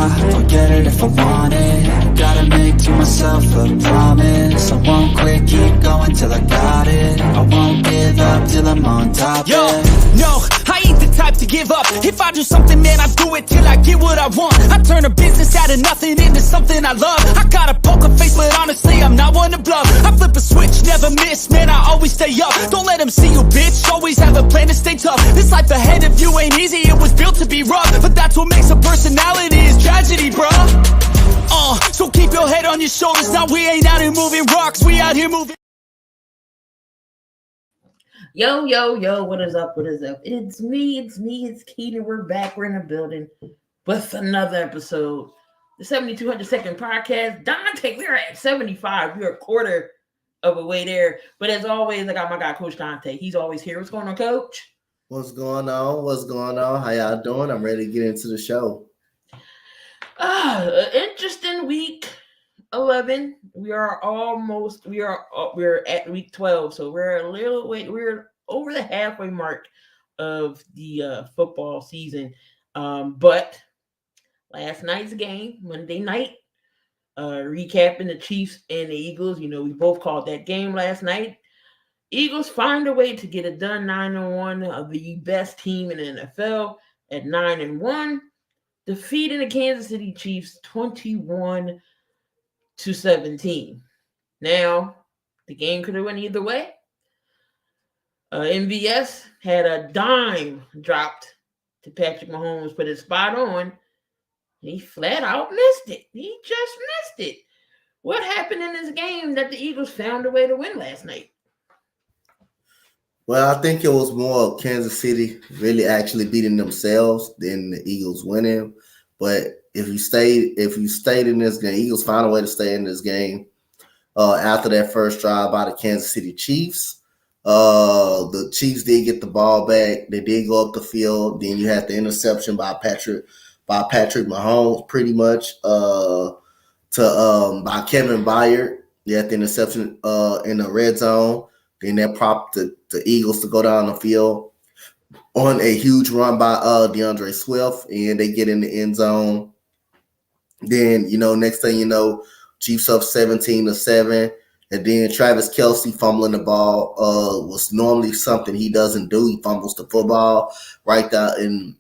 I'll get it if I want it. Gotta make to myself a promise. I won't quit, keep going till I got it. I won't give up till I'm on top. Yo, no, I ain't the type to give up. If I do something, man, I do it till I get what I want. I turn a business out of nothing into something I love. I got a poker face, but honestly, I'm not one to bluff. I flip a switch, never miss, man, I always stay up. Don't let them see you, bitch, always have a plan to stay tough. This life ahead of you ain't easy, it was built to be rough. But that's what makes a personality, is tragedy, bruh. So keep your head on your shoulders. Now we ain't out here moving rocks, we out here moving. Yo, what is up? It's me, it's Keaton. We're back, we're in the building with another episode. The 7200 podcast. Donte, we're at 75. We're a quarter of a way there. But as always, I got my guy, Coach Donte. He's always here. What's going on, Coach? What's going on? How y'all doing? I'm ready to get into the show. Interesting week 11. We're at week 12, so we're over the halfway mark of the football season. But last night's game, Monday night, recapping the Chiefs and the Eagles. You know, we both called that game last night. Eagles find a way to get it done, 9-1, the best team in the NFL at 9-1, defeating the Kansas City Chiefs 21-17. Now, the game could have went either way. MVS had a dime dropped to Patrick Mahomes, put it spot on. He flat out missed it. He just missed it. What happened in this game that the Eagles found a way to win last night? Well, I think it was more of Kansas City really actually beating themselves than the Eagles winning. But if you stayed in this game, Eagles found a way to stay in this game. After that first drive by the Kansas City Chiefs, the Chiefs did get the ball back. They did go up the field. Then you had the interception by Patrick Mahomes, pretty much by Kevin Byard. You had the interception in the red zone. Then that prompted the Eagles to go down the field on a huge run by DeAndre Swift, and they get in the end zone. Then, next thing you know, Chiefs up 17-7, and then Travis Kelce fumbling the ball was normally something he doesn't do. He fumbles the football right there in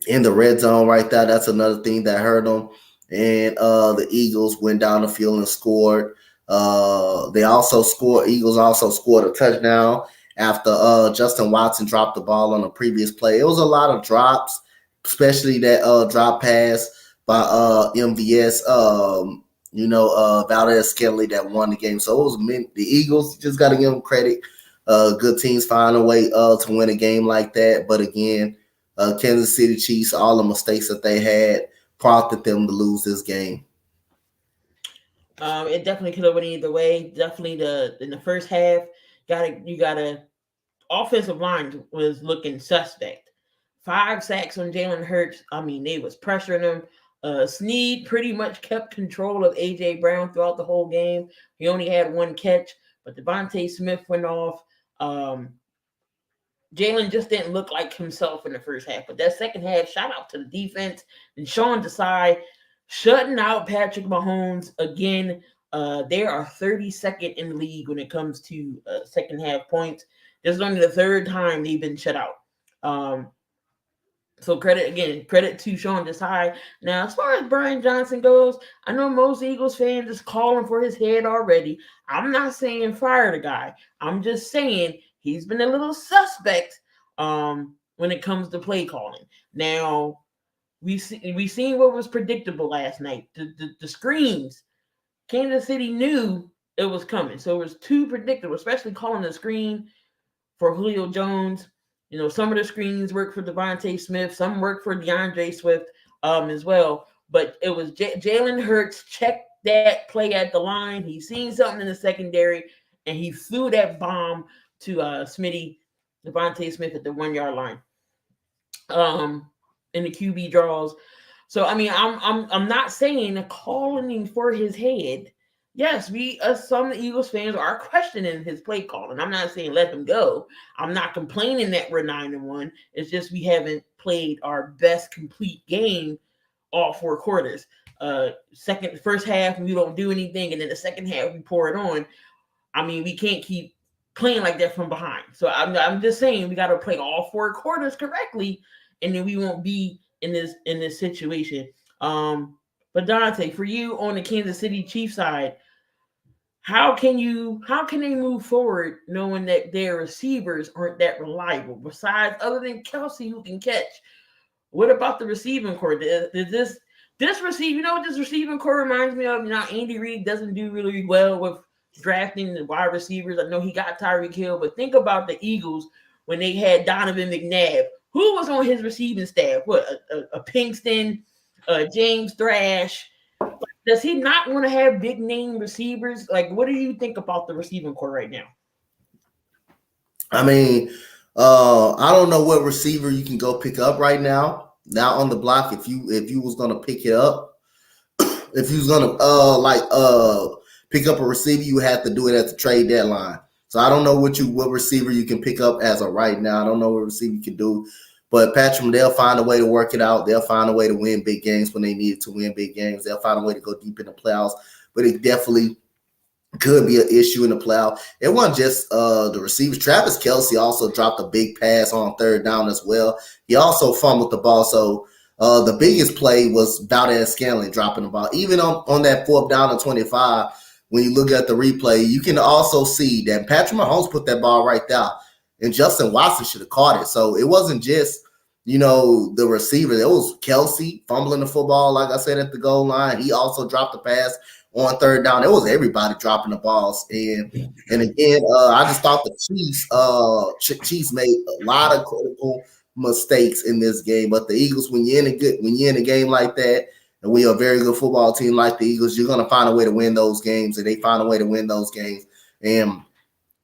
the red zone right there. That's another thing that hurt him. And the Eagles went down the field and scored. Eagles also scored a touchdown after Justin Watson dropped the ball on a previous play. It was a lot of drops, especially that drop pass by MVS, Valdez Scantling that won the game. So it was the Eagles, just got to give them credit. Good teams find a way to win a game like that. But again, Kansas City Chiefs, all the mistakes that they had prompted them to lose this game. It definitely could have went either way. Definitely in the first half, offensive line was looking suspect. 5 sacks on Jalen Hurts. I mean, they was pressuring him. Snead pretty much kept control of A.J. Brown throughout the whole game. He only had 1 catch, but Devontae Smith went off. Jalen just didn't look like himself in the first half. But that second half, shout out to the defense and Sean Desai shutting out Patrick Mahomes again. They are 32nd in the league when it comes to second half points. This is only the 3rd time they've been shut out. So credit to Sean Desai. Now, as far as Brian Johnson goes, I know most Eagles fans is calling for his head already. I'm not saying fire the guy. I'm just saying he's been a little suspect when it comes to play calling. Now, we seen what was predictable last night. The screens. Kansas City knew it was coming. So it was too predictable, especially calling the screen for Julio Jones. Some of the screens work for Devontae Smith. Some work for DeAndre Swift as well. But it was Jalen Hurts checked that play at the line. He seen something in the secondary, and he threw that bomb to Devontae Smith at the 1-yard line. In the QB draws. So I mean, I'm not saying calling for his head. Yes, some Eagles fans are questioning his play calling. I'm not saying let him go. I'm not complaining that we're 9-1. It's just we haven't played our best complete game all 4 quarters. First half we don't do anything, and then the second half we pour it on. I mean, we can't keep playing like that from behind. So I'm just saying we got to play all 4 quarters correctly, and then we won't be in this situation. But Donte, for you on the Kansas City Chiefs side, how can they move forward knowing that their receivers aren't that reliable? Besides, other than Kelsey who can catch, what about the receiving core? This receive, you know what this receiving core reminds me of? You know, Andy Reid doesn't do really well with drafting the wide receivers. I know he got Tyreek Hill, but think about the Eagles when they had Donovan McNabb. Who was on his receiving staff? What, a Pinkston, James Thrash? Does he not want to have big name receivers? Like, what do you think about the receiving core right now? I mean, I don't know what receiver you can go pick up right now. Now on the block, if you was gonna pick it up, if you was gonna pick up a receiver, you have to do it at the trade deadline. So I don't know what receiver you can pick up as of right now. I don't know what receiver you can do. But Patrick, they'll find a way to work it out. They'll find a way to win big games when they need to win big games. They'll find a way to go deep in the playoffs. But it definitely could be an issue in the playoff. It wasn't just the receivers. Travis Kelce also dropped a big pass on third down as well. He also fumbled the ball. So the biggest play was Valdez-Scantling dropping the ball. Even on that 4th down and 25, when you look at the replay, you can also see that Patrick Mahomes put that ball right there. And Justin Watson should have caught it. So it wasn't just, the receiver. It was Kelce fumbling the football, like I said, at the goal line. He also dropped the pass on third down. It was everybody dropping the balls. And again, I just thought the Chiefs made a lot of critical mistakes in this game. But the Eagles, when you're in a game like that, and we are a very good football team like the Eagles, you're gonna find a way to win those games, and they find a way to win those games. And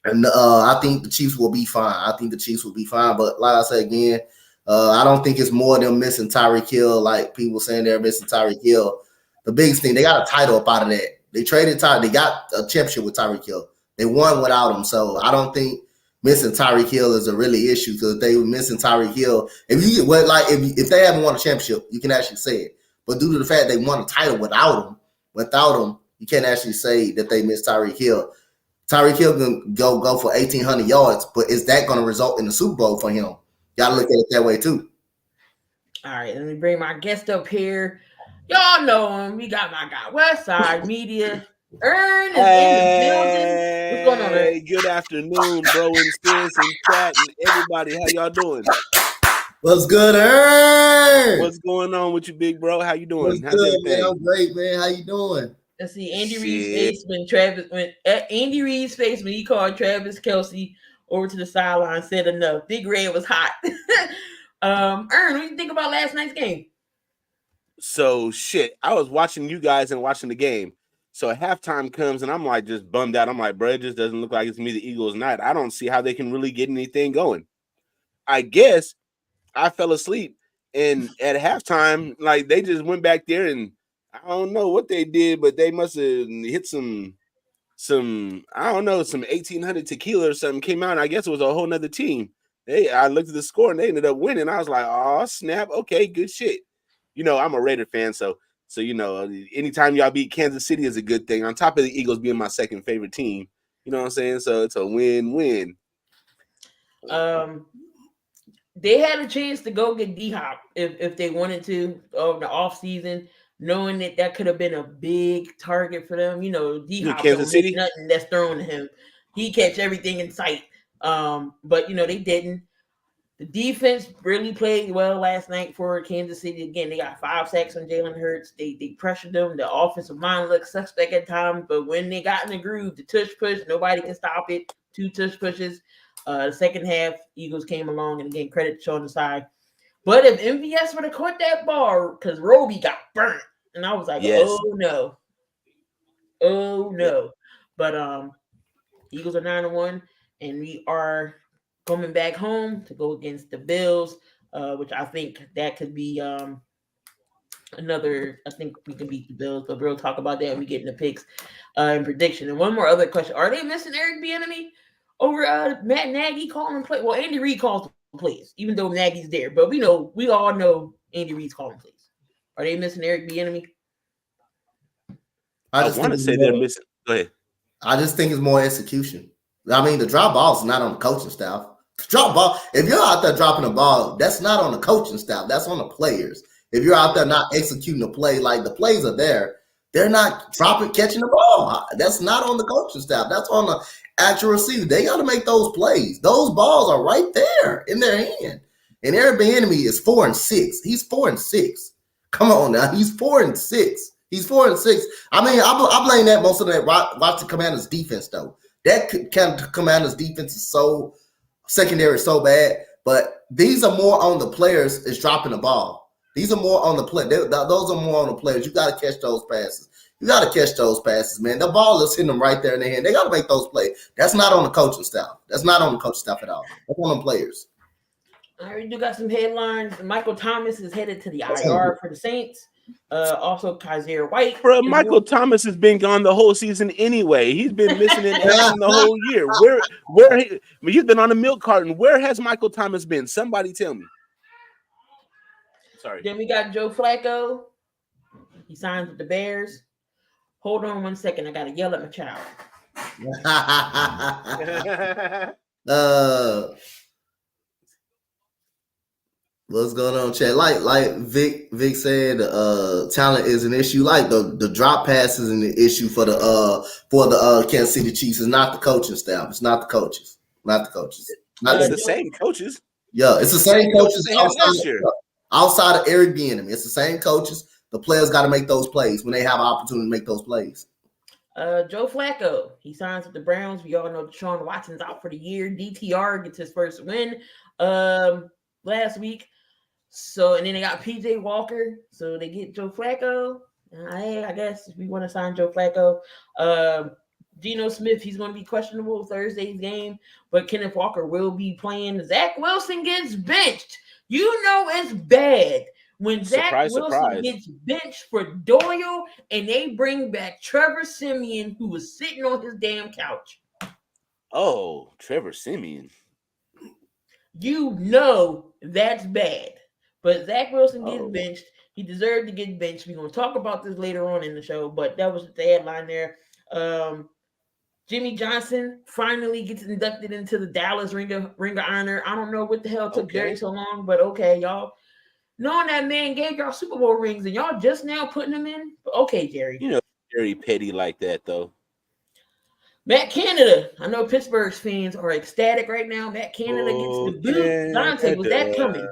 I think the Chiefs will be fine. But like I said again, I don't think it's more them missing Tyreek Hill, like people saying they're missing Tyreek Hill. The biggest thing, they got a title up out of that. They traded Tyreek. They got a championship with Tyreek Hill. They won without him. So I don't think missing Tyreek Hill is a really issue, because if they were missing Tyreek Hill, if they haven't won a championship, you can actually say it. But due to the fact they won a title without him, you can't actually say that they missed Tyreek Hill. Tyreek Hill can go for 1,800 yards, but is that going to result in the Super Bowl for him? Got to look at it that way too. All right, let me bring my guest up here. Y'all know him. We got my guy, Westside Media. Ern is in the building. What's going on, Ern? Good afternoon, bro, and sis, and chat, and everybody. How y'all doing? What's good, Ern? What's going on with you, big bro? How you doing? What's good, man? I'm great, man. How you doing? Let's see, Andy Reid's face when he called Travis Kelce over to the sideline, said enough. Big Red was hot. Ern, what do you think about last night's game? So I was watching you guys and watching the game. So halftime comes and I'm like just bummed out. I'm like, bro, it just doesn't look like it's me, the Eagles night. I don't see how they can really get anything going. I guess I fell asleep, and at halftime, like they just went back there and I don't know what they did, but they must have hit some I don't know, some 1,800 tequila or something came out. And I guess it was a whole nother team. I looked at the score and they ended up winning. I was like, oh snap, okay, good shit. I'm a Raider fan, so anytime y'all beat Kansas City is a good thing. On top of the Eagles being my second favorite team, you know what I'm saying? So it's a win-win. They had a chance to go get D-Hop if they wanted to over the offseason, knowing that could have been a big target for them. D-Hop Kansas City, nothing that's thrown to him. He catch everything in sight. But they didn't. The defense really played well last night for Kansas City. Again, they got 5 sacks on Jalen Hurts. They pressured them. The offensive line looked suspect at times, but when they got in the groove, the tush push, nobody can stop it. 2 tush pushes. The second half, Eagles came along, and again, credit to Sean Desai. But if MVS would have caught that ball, because Roby got burnt, and I was like, yes. oh no. But Eagles are 9-1, and we are coming back home to go against the Bills, which I think that could be another. I think we can beat the Bills, but we'll talk about that when we get in the picks and prediction. And one more other question: are they missing Eric Bieniemy over Matt Nagy calling play? Well, Andy Reid calls the plays, even though Nagy's there. But we all know Andy Reid's calling plays. Are they missing Eric Bieniemy? I want to say they're missing. Go ahead. I just think it's more execution. I mean, the drop ball is not on the coaching staff. Drop ball. If you're out there dropping the ball, that's not on the coaching staff. That's on the players. If you're out there not executing the play, like the plays are there, they're not catching the ball. That's not on the coaching staff. That's on the actual receiver. They got to make those plays. Those balls are right there in their hand. And Eric Bieniemy is 4-6. He's 4-6. Come on now. He's 4-6. He's 4-6. I mean, I blame that most of that. Watch the Commanders' defense though. That Commanders' defense is so secondary, so bad. But these are more on the players is dropping the ball. These are more on the play. Those are more on the players. You got to catch those passes. You got to catch those passes, man. The ball is hitting them right there in their hand. They got to make those plays. That's not on the coaching staff. That's not on the coaching staff at all. That's on the players. All right, we do got some headlines. Michael Thomas is headed to the IR for the Saints. Also, Kaiser White. Bro, Michael Thomas has been gone the whole season anyway. He's been missing in action the whole year. He's been on a milk carton. Where has Michael Thomas been? Somebody tell me. Sorry. Then we got Joe Flacco. He signs with the Bears. Hold on 1 second. I gotta yell at my child. What's going on, Chad? Like Vic said, talent is an issue. Like the drop passes is an issue for the Kansas City Chiefs. It's not the coaching staff. It's not the coaches. Not the coaches. It's the same coaches. Yeah, it's the same coaches outside of Eric Bieniemy. It's the same coaches. The players got to make those plays when they have an opportunity to make those plays. Joe Flacco, he signs with the Browns. We all know Deshaun Watson's out for the year. DTR gets his first win last week. So, and then they got PJ Walker. So they get Joe Flacco. I guess if we want to sign Joe Flacco. Geno Smith, he's going to be questionable Thursday's game, but Kenneth Walker will be playing. Zach Wilson gets benched. You know it's bad when Zach Wilson gets benched for Doyle and they bring back Trevor Siemian, who was sitting on his damn couch. Oh, Trevor Siemian. You know that's bad. But Zach Wilson gets benched. He deserved to get benched. We're going to talk about this later on in the show, but that was the headline there. Jimmy Johnson finally gets inducted into the Dallas Ring of Honor. I don't know what the hell took Jerry so long, but okay, y'all. Knowing that man gave y'all Super Bowl rings and y'all just now putting him in? Okay, Jerry. You know, Jerry petty like that, though. Matt Canada. I know Pittsburgh's fans are ecstatic right now. Matt Canada gets the boot. Donte, was that coming?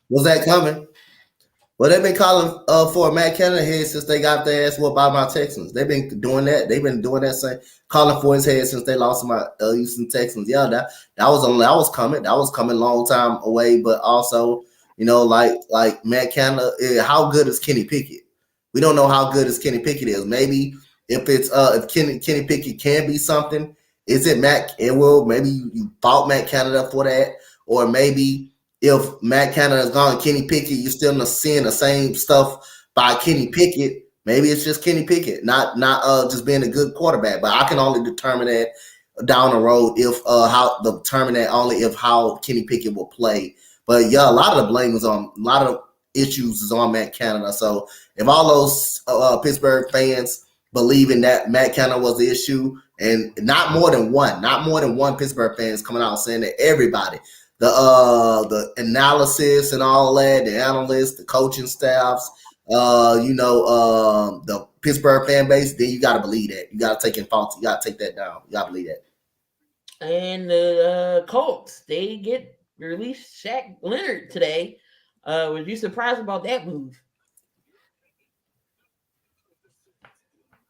Was that coming? Well, they've been calling for Matt Canada head since they got their ass whooped by my Texans. They've been doing that. They've been doing that same calling for his head since they lost my Houston Texans. Yeah, that was coming. That was coming a long time away. But also, you know, like Matt Canada, how good is Kenny Pickett? We don't know how good Kenny Pickett is. Maybe if it's if Kenny Pickett can be something, is it Matt? It will. Maybe you fought Matt Canada for that, or maybe. If Matt Canada is gone, Kenny Pickett, you're still not seeing the same stuff by Kenny Pickett. Maybe it's just Kenny Pickett, not just being a good quarterback. But I can only determine that down the road only if how Kenny Pickett will play. But yeah, a lot of the blame is on a lot of issues is on Matt Canada. So if all those Pittsburgh fans believing that Matt Canada was the issue, and not more than one Pittsburgh fans coming out saying that everybody. The analysis and all that, the analysts, the coaching staffs, the Pittsburgh fan base, then you got to believe that. You got to take in fault. You got to take that down. You got to believe that. And the Colts, they get released Shaq Leonard today. Was you surprised about that move?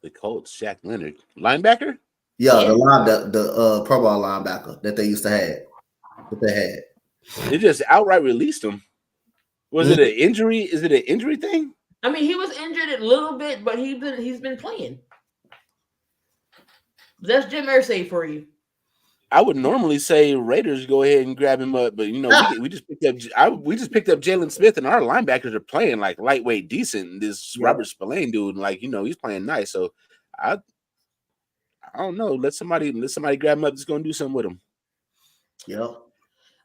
The Colts, Shaq Leonard, linebacker. Yeah, the Pro Bowl linebacker that they used to have. That they had. They just outright released him. Was it an injury? Is it an injury thing? I mean, he was injured a little bit, but he's been playing. That's Jim Irsay for you. I would normally say Raiders go ahead and grab him up, but you know we just picked up Jalen Smith, and our linebackers are playing like lightweight decent. This Robert Spillane dude, he's playing nice. So I don't know. Let somebody grab him up. That's gonna do something with him. Yeah.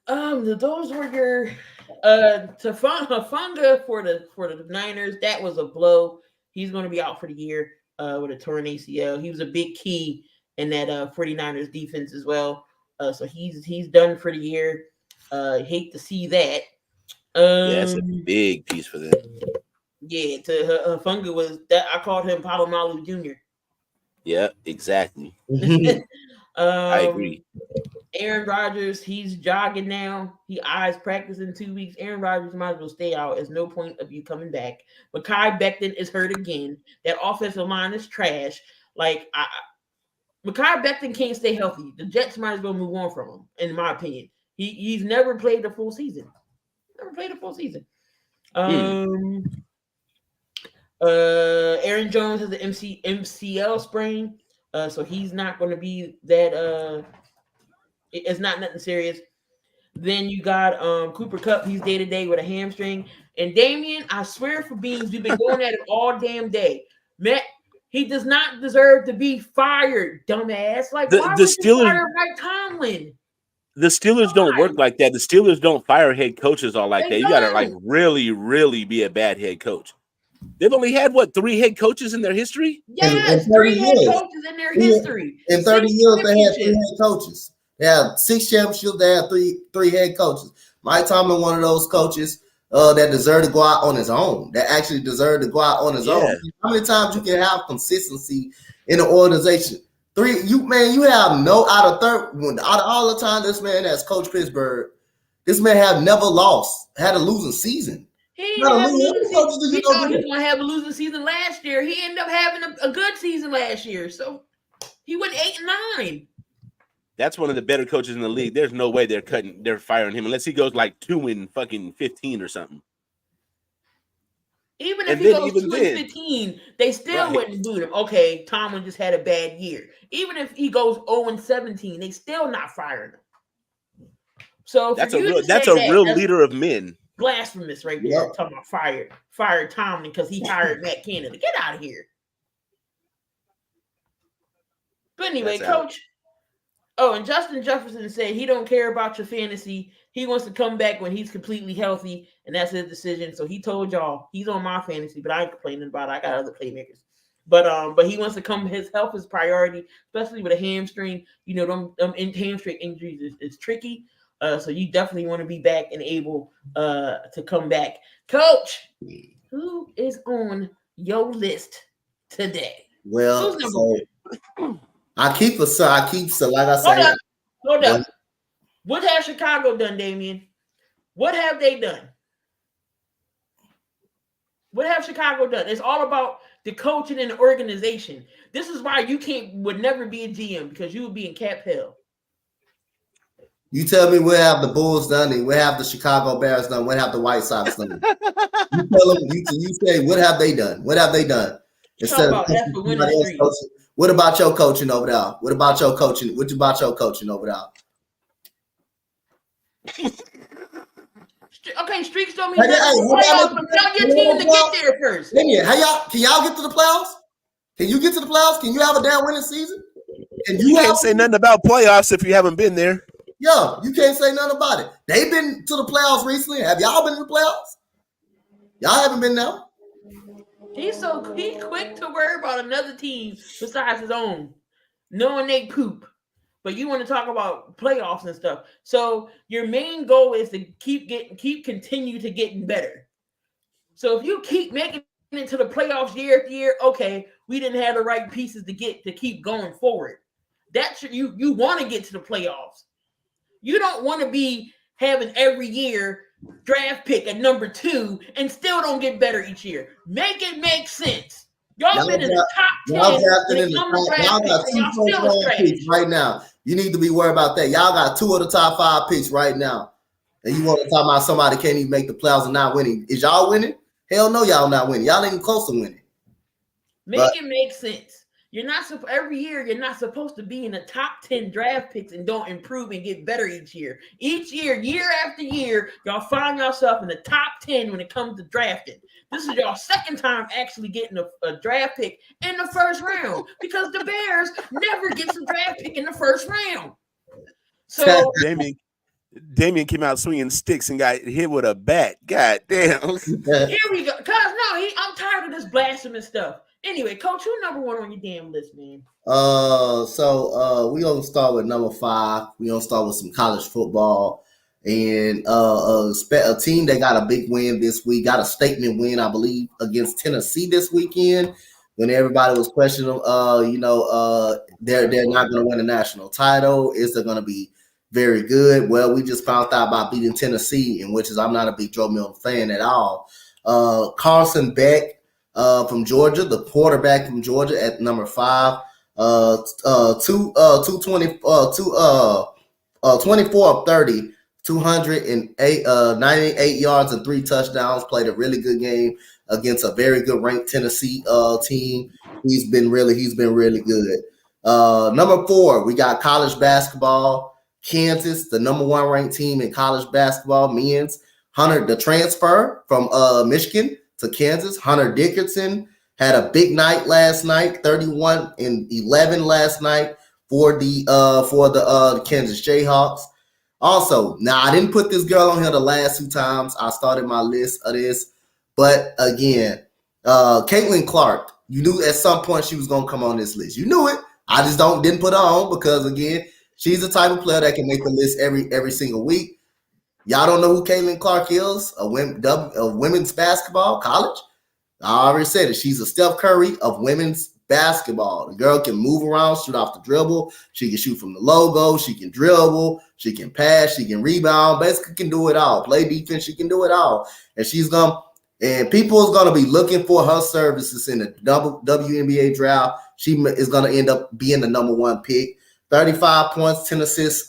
Those were your Hufanga for the Niners. That was a blow. He's going to be out for the year with a torn ACL. He was a big key in that 49ers defense as well. So he's done for the year. Hate to see that. Yeah, that's a big piece for them. Yeah, Hufanga was that I called him Palomalu Jr. Yeah, exactly. I agree. Aaron Rodgers, he's jogging now. He eyes practice in 2 weeks. Aaron Rodgers might as well stay out. There's no point of you coming back. Mekhi Becton is hurt again. That offensive line is trash. Like, Mekhi Becton can't stay healthy. The Jets might as well move on from him, in my opinion. He's never played the full season. Aaron Jones has an MCL sprain. So he's not going to be that it's not nothing serious. Then you got Cooper Kupp, he's day-to-day with a hamstring. And Damian, I swear for beans, we've been going at it all damn day. Matt, he does not deserve to be fired, dumbass. Like, why would you fire Mike Tomlin? The Steelers don't work like that. The Steelers don't fire head coaches all like that. You got to like really, really be a bad head coach. They've only had, 3 head coaches in their history? Yes, 3 head coaches in their history. In 30 years, they had 3 head coaches. They had 6 championships. They had three head coaches. Mike Tomlin, one of those coaches that deserved to go out on his own. That actually deserved to go out on his own. How many times you can have consistency in an organization? 3, you have no out of all the time this man has coached Pittsburgh. This man have never had a losing season. He thought he was going to have a losing season last year. He ended up having a good season last year. So he went 8-9. That's one of the better coaches in the league. There's no way they're firing him unless he goes like 2-15 or something. Even if he goes 2-15, they still wouldn't boot him. Okay, Tomlin just had a bad year. Even if he goes 0-17, they still not firing him. So that's a real leader of men. Blasphemous right there. Yep. Talking about fired Tomlin because he hired Matt Canada. Get out of here. But anyway, Coach. Oh, and Justin Jefferson said he don't care about your fantasy. He wants to come back when he's completely healthy, and that's his decision. So he told y'all he's on my fantasy, but I ain't complaining about it. I got other playmakers. But he wants to come. His health is priority, especially with a hamstring. You know, them hamstring injuries is tricky. So you definitely want to be back and able to come back. Coach, who is on your list today? Well, I keep like I said. Hold up. What has Chicago done, Damian? What have they done? What have Chicago done? It's all about the coaching and the organization. This is why you would never be a GM, because you would be in cap hell. You tell me what have the Bulls done, and what have the Chicago Bears done, what have the White Sox done? You tell them, you say, what have they done? What have they done? Instead of what about your coaching over there? What about your coaching? What about your coaching over there? Okay, streaks don't mean playoffs, but tell your team to get there first. Can y'all get to the playoffs? Can you get to the playoffs? Can you have a damn winning season? You can't say nothing about playoffs if you haven't been there. Yeah, you can't say nothing about it. They've been to the playoffs recently. Have y'all been to the playoffs? Y'all haven't been there. He's quick to worry about another team besides his own, knowing they poop. But you want to talk about playoffs and stuff. So your main goal is to continue to getting better. So if you keep making it to the playoffs year after year, okay, we didn't have the right pieces to keep going forward. You want to get to the playoffs. You don't want to be having every year draft pick at number 2 and still don't get better each year. Make it make sense. Y'all been in the top 10. Y'all got 2 first-round picks right now. You need to be worried about that. Y'all got 2 of the top 5 picks right now. And you want to talk about somebody can't even make the playoffs and not winning. Is y'all winning? Hell no, y'all not winning. Y'all ain't even close to winning. Make it make sense. Every year you're not supposed to be in the top 10 draft picks and don't improve and get better each year. Each year, year after year, y'all find yourself in the top 10 when it comes to drafting. This is y'all second time actually getting a draft pick in the first round, because the Bears never get some draft pick in the first round. So Damian came out swinging sticks and got hit with a bat. God damn. Here we go. Cause no, I'm tired of this blasphemous stuff. Anyway, Coach, who number one on your damn list, man? So we gonna start with number 5. We gonna start with some college football, and a team that got a big win this week, got a statement win, I believe, against Tennessee this weekend. When everybody was questioning them, they're not gonna win a national title. Is they gonna be very good? Well, we just found out about beating Tennessee, in which is I'm not a big Joe Milton fan at all. Carson Beck from Georgia, the quarterback from Georgia at number 5. 24 of 30, 208, 98 yards and 3 touchdowns. Played a really good game against a very good ranked Tennessee team. He's been really good. Number 4, we got college basketball. Kansas, the number 1 ranked team in college basketball, men's. Hunter, the transfer from Michigan to Kansas. Hunter Dickinson had a big night last night, 31 and 11 last night for the Kansas Jayhawks. Also, now I didn't put this girl on here the last 2 times I started my list of this, but again, Caitlin Clark, you knew at some point she was gonna come on this list. You knew it. I just didn't put her on because again, she's the type of player that can make the list every single week. Y'all don't know who Caitlin Clark is? A women's basketball college. I already said it. She's a Steph Curry of women's basketball. The girl can move around, shoot off the dribble. She can shoot from the logo. She can dribble. She can pass. She can rebound. Basically, can do it all. Play defense. She can do it all. And people is gonna be looking for her services in the WNBA draft. She is gonna end up being the number 1 pick. 35 points, 10 assists.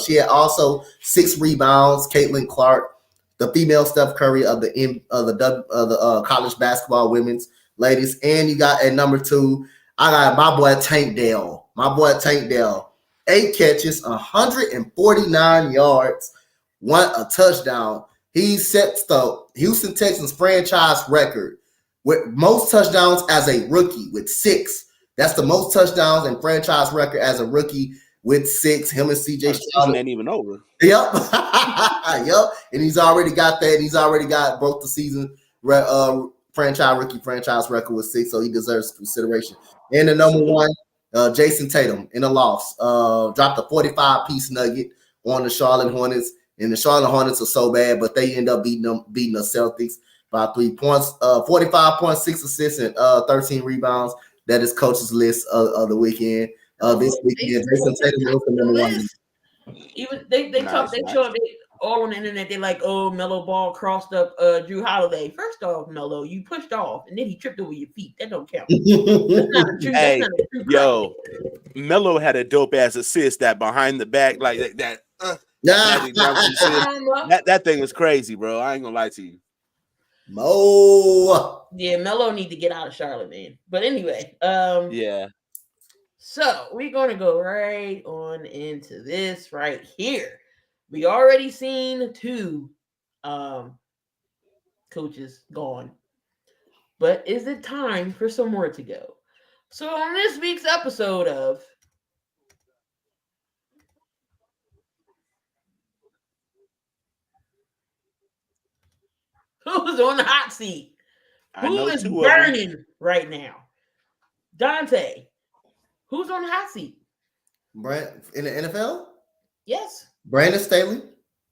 She had also 6 rebounds. Caitlin Clark, the female Steph Curry of the college basketball women's ladies. And you got at number 2, I got my boy Tank Dell. 8 catches, 149 yards, 1 touchdown. He sets the Houston Texans franchise record with most touchdowns as a rookie with 6. That's the most touchdowns in franchise record as a rookie with 6. Him and CJ Stroud ain't even over. Yep. Yep. And he's already got that. He's already got both the season franchise record with 6, so he deserves consideration. And the number 1, Jason Tatum in the loss. Dropped a 45-piece nugget on the Charlotte Hornets. And the Charlotte Hornets are so bad, but they end up beating the Celtics by 3 points. 45.6 assists and 13 rebounds. That is coach's list of the weekend. This weekend, Jason Tatum is the number 1. Even they show up all on the internet. They're like, "Oh, Melo Ball crossed up Drew Holiday." First off, Melo, you pushed off, and then he tripped over your feet. That don't count. That's not a true. Hey, that's not a true yo, Melo had a dope ass assist that behind the back like that. That thing was crazy, bro. I ain't gonna lie to you. Mo. Yeah, Melo need to get out of Charlotte, man. But anyway, yeah. So we're gonna go right on into this right here. We already seen 2 coaches gone, but is it time for some more to go? So on this week's episode of Who's on the hot seat? Who is burning right now? Donte. Who's on the hot seat? In the NFL? Yes. Brandon Staley.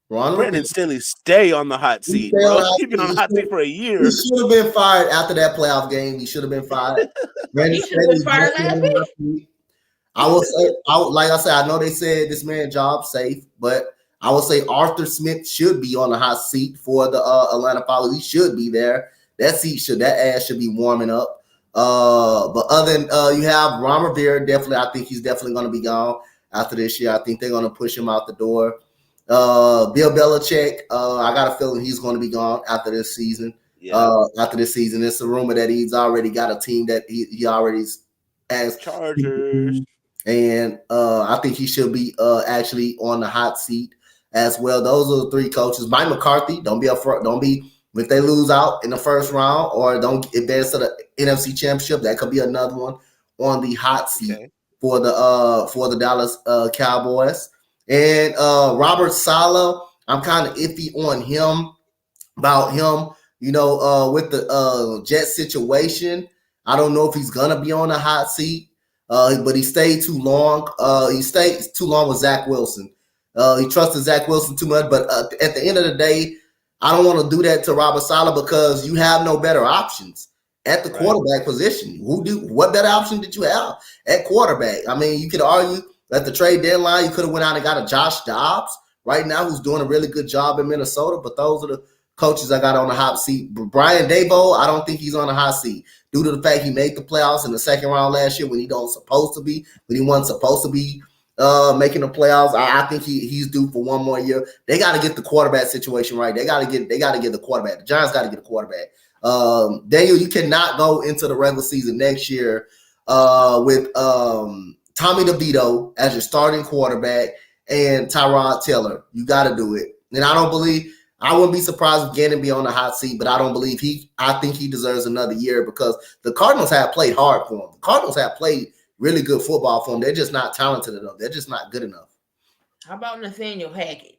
Brandon Staley stay on the hot seat, bro. He's been on the hot seat for a year. He should have been fired after that playoff game. He should have been fired. He should have been fired last week. I will say, like I said, I know they said this man's job safe, but I would say Arthur Smith should be on the hot seat for the Atlanta Falcons. He should be there. That ass should be warming up. But other than you have Ron Rivera, definitely, I think he's definitely going to be gone after this year. I think they're going to push him out the door. Bill Belichick, I got a feeling he's going to be gone after this season. Yeah. It's a rumor that he's already got a team that he already has. Chargers. And I think he should be actually on the hot seat as well. Those are the 3 coaches. Mike McCarthy, don't be if they lose out in the first round or don't advance to the NFC Championship, that could be another one on the hot seat for the Dallas Cowboys. And Robert Saleh, I'm kind of iffy on him about him. With the Jet situation, I don't know if he's gonna be on the hot seat. But he stayed too long. He stayed too long with Zach Wilson. He trusted Zach Wilson too much. But at the end of the day, I don't want to do that to Robert Saleh because you have no better options at the quarterback position. What better option did you have at quarterback? I mean, you could argue at the trade deadline, you could have went out and got a Josh Dobbs right now, who's doing a really good job in Minnesota. But those are the coaches I got on the hot seat. Brian Daboll, I don't think he's on the hot seat due to the fact he made the playoffs in the second round last year when he wasn't supposed to be making the playoffs. I think he's due for one more year. They got to get the quarterback situation right. They got to get the quarterback. The Giants got to get a quarterback. Daniel, you cannot go into the regular season next year with Tommy DeVito as your starting quarterback and Tyrod Taylor. You got to do it. And I wouldn't be surprised if Gannon be on the hot seat, but I don't believe I think he deserves another year because the Cardinals have played hard for him. The Cardinals have played really good football for him. They're just not talented enough. They're just not good enough. How about Nathaniel Hackett?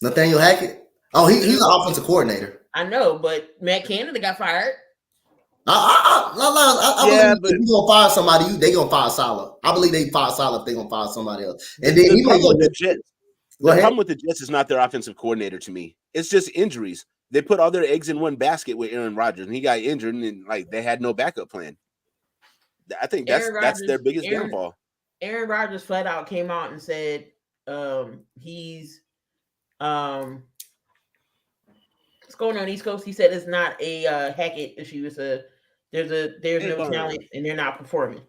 Nathaniel Hackett? Oh, he's an offensive coordinator. I know, but Matt Canada got fired. I believe if you're going to fire somebody, they're going to fire Saleh. I believe they fire Saleh if they're going to fire somebody else. And then the problem with the Jets is not their offensive coordinator to me. It's just injuries. They put all their eggs in one basket with Aaron Rodgers, and he got injured, and they had no backup plan. I think that's their biggest downfall. Aaron Rodgers flat out came out and said he's what's going on East Coast. He said it's not a Hackett issue. It's there's no talent and they're not performing.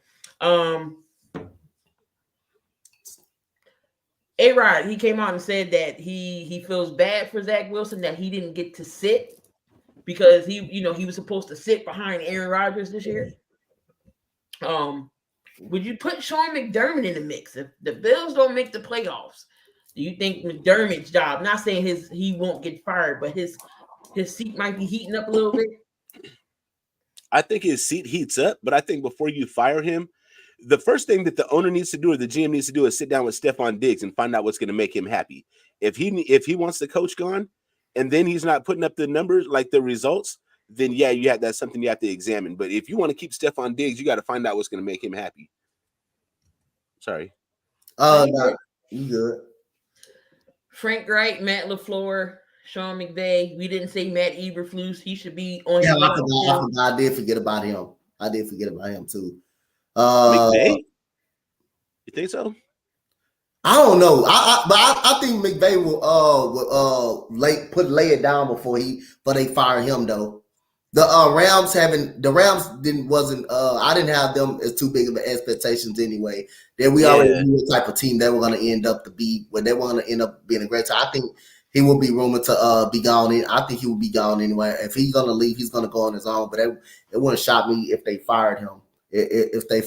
A-Rod, he came out and said that he feels bad for Zach Wilson that he didn't get to sit because he was supposed to sit behind Aaron Rodgers this year. Would you put Sean McDermott in the mix if the Bills don't make the playoffs? Do you think McDermott's job? Not saying he won't get fired, but his seat might be heating up a little bit. I think his seat heats up, but I think before you fire him, the first thing that the owner needs to do or the GM needs to do is sit down with Stephon Diggs and find out what's going to make him happy. If he wants the coach gone and then he's not putting up the numbers, like the results, then yeah, that's something you have to examine. But if you want to keep Stephon Diggs, you got to find out what's going to make him happy. Sorry. No, you good. Frank Wright, Matt LaFleur, Sean McVay. We didn't say Matt Eberflus. He should be on. Yeah, I did forget about him. I did forget about him too. McVay? You think so? I don't know. I think McVay will lay it down before they fire him though. The Rams I didn't have them as too big of expectations anyway. That we already knew the type of team they were going to end up to be, where they were going to end up being a great team. I think he will be rumored to be gone. I think he will be gone anyway. If he's going to leave, he's going to go on his own. But it wouldn't shock me if they fired him. If they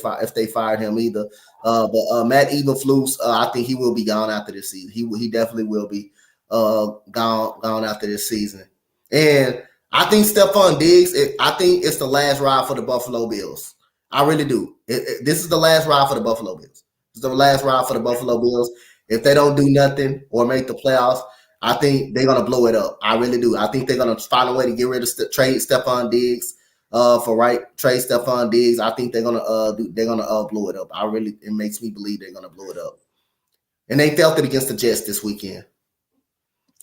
fired him either. But Matt Eberflus, I think he will be gone after this season. He definitely will be gone after this season. And I think Stephon Diggs, I think it's the last ride for the Buffalo Bills. I really do. This is the last ride for the Buffalo Bills. It's the last ride for the Buffalo Bills. If they don't do nothing or make the playoffs, I think they're gonna blow it up. I really do. I think they're gonna find a way to get rid of trade Stephon Diggs trade Stephon Diggs. I think they're gonna blow it up. It makes me believe they're gonna blow it up. And they felt it against the Jets this weekend.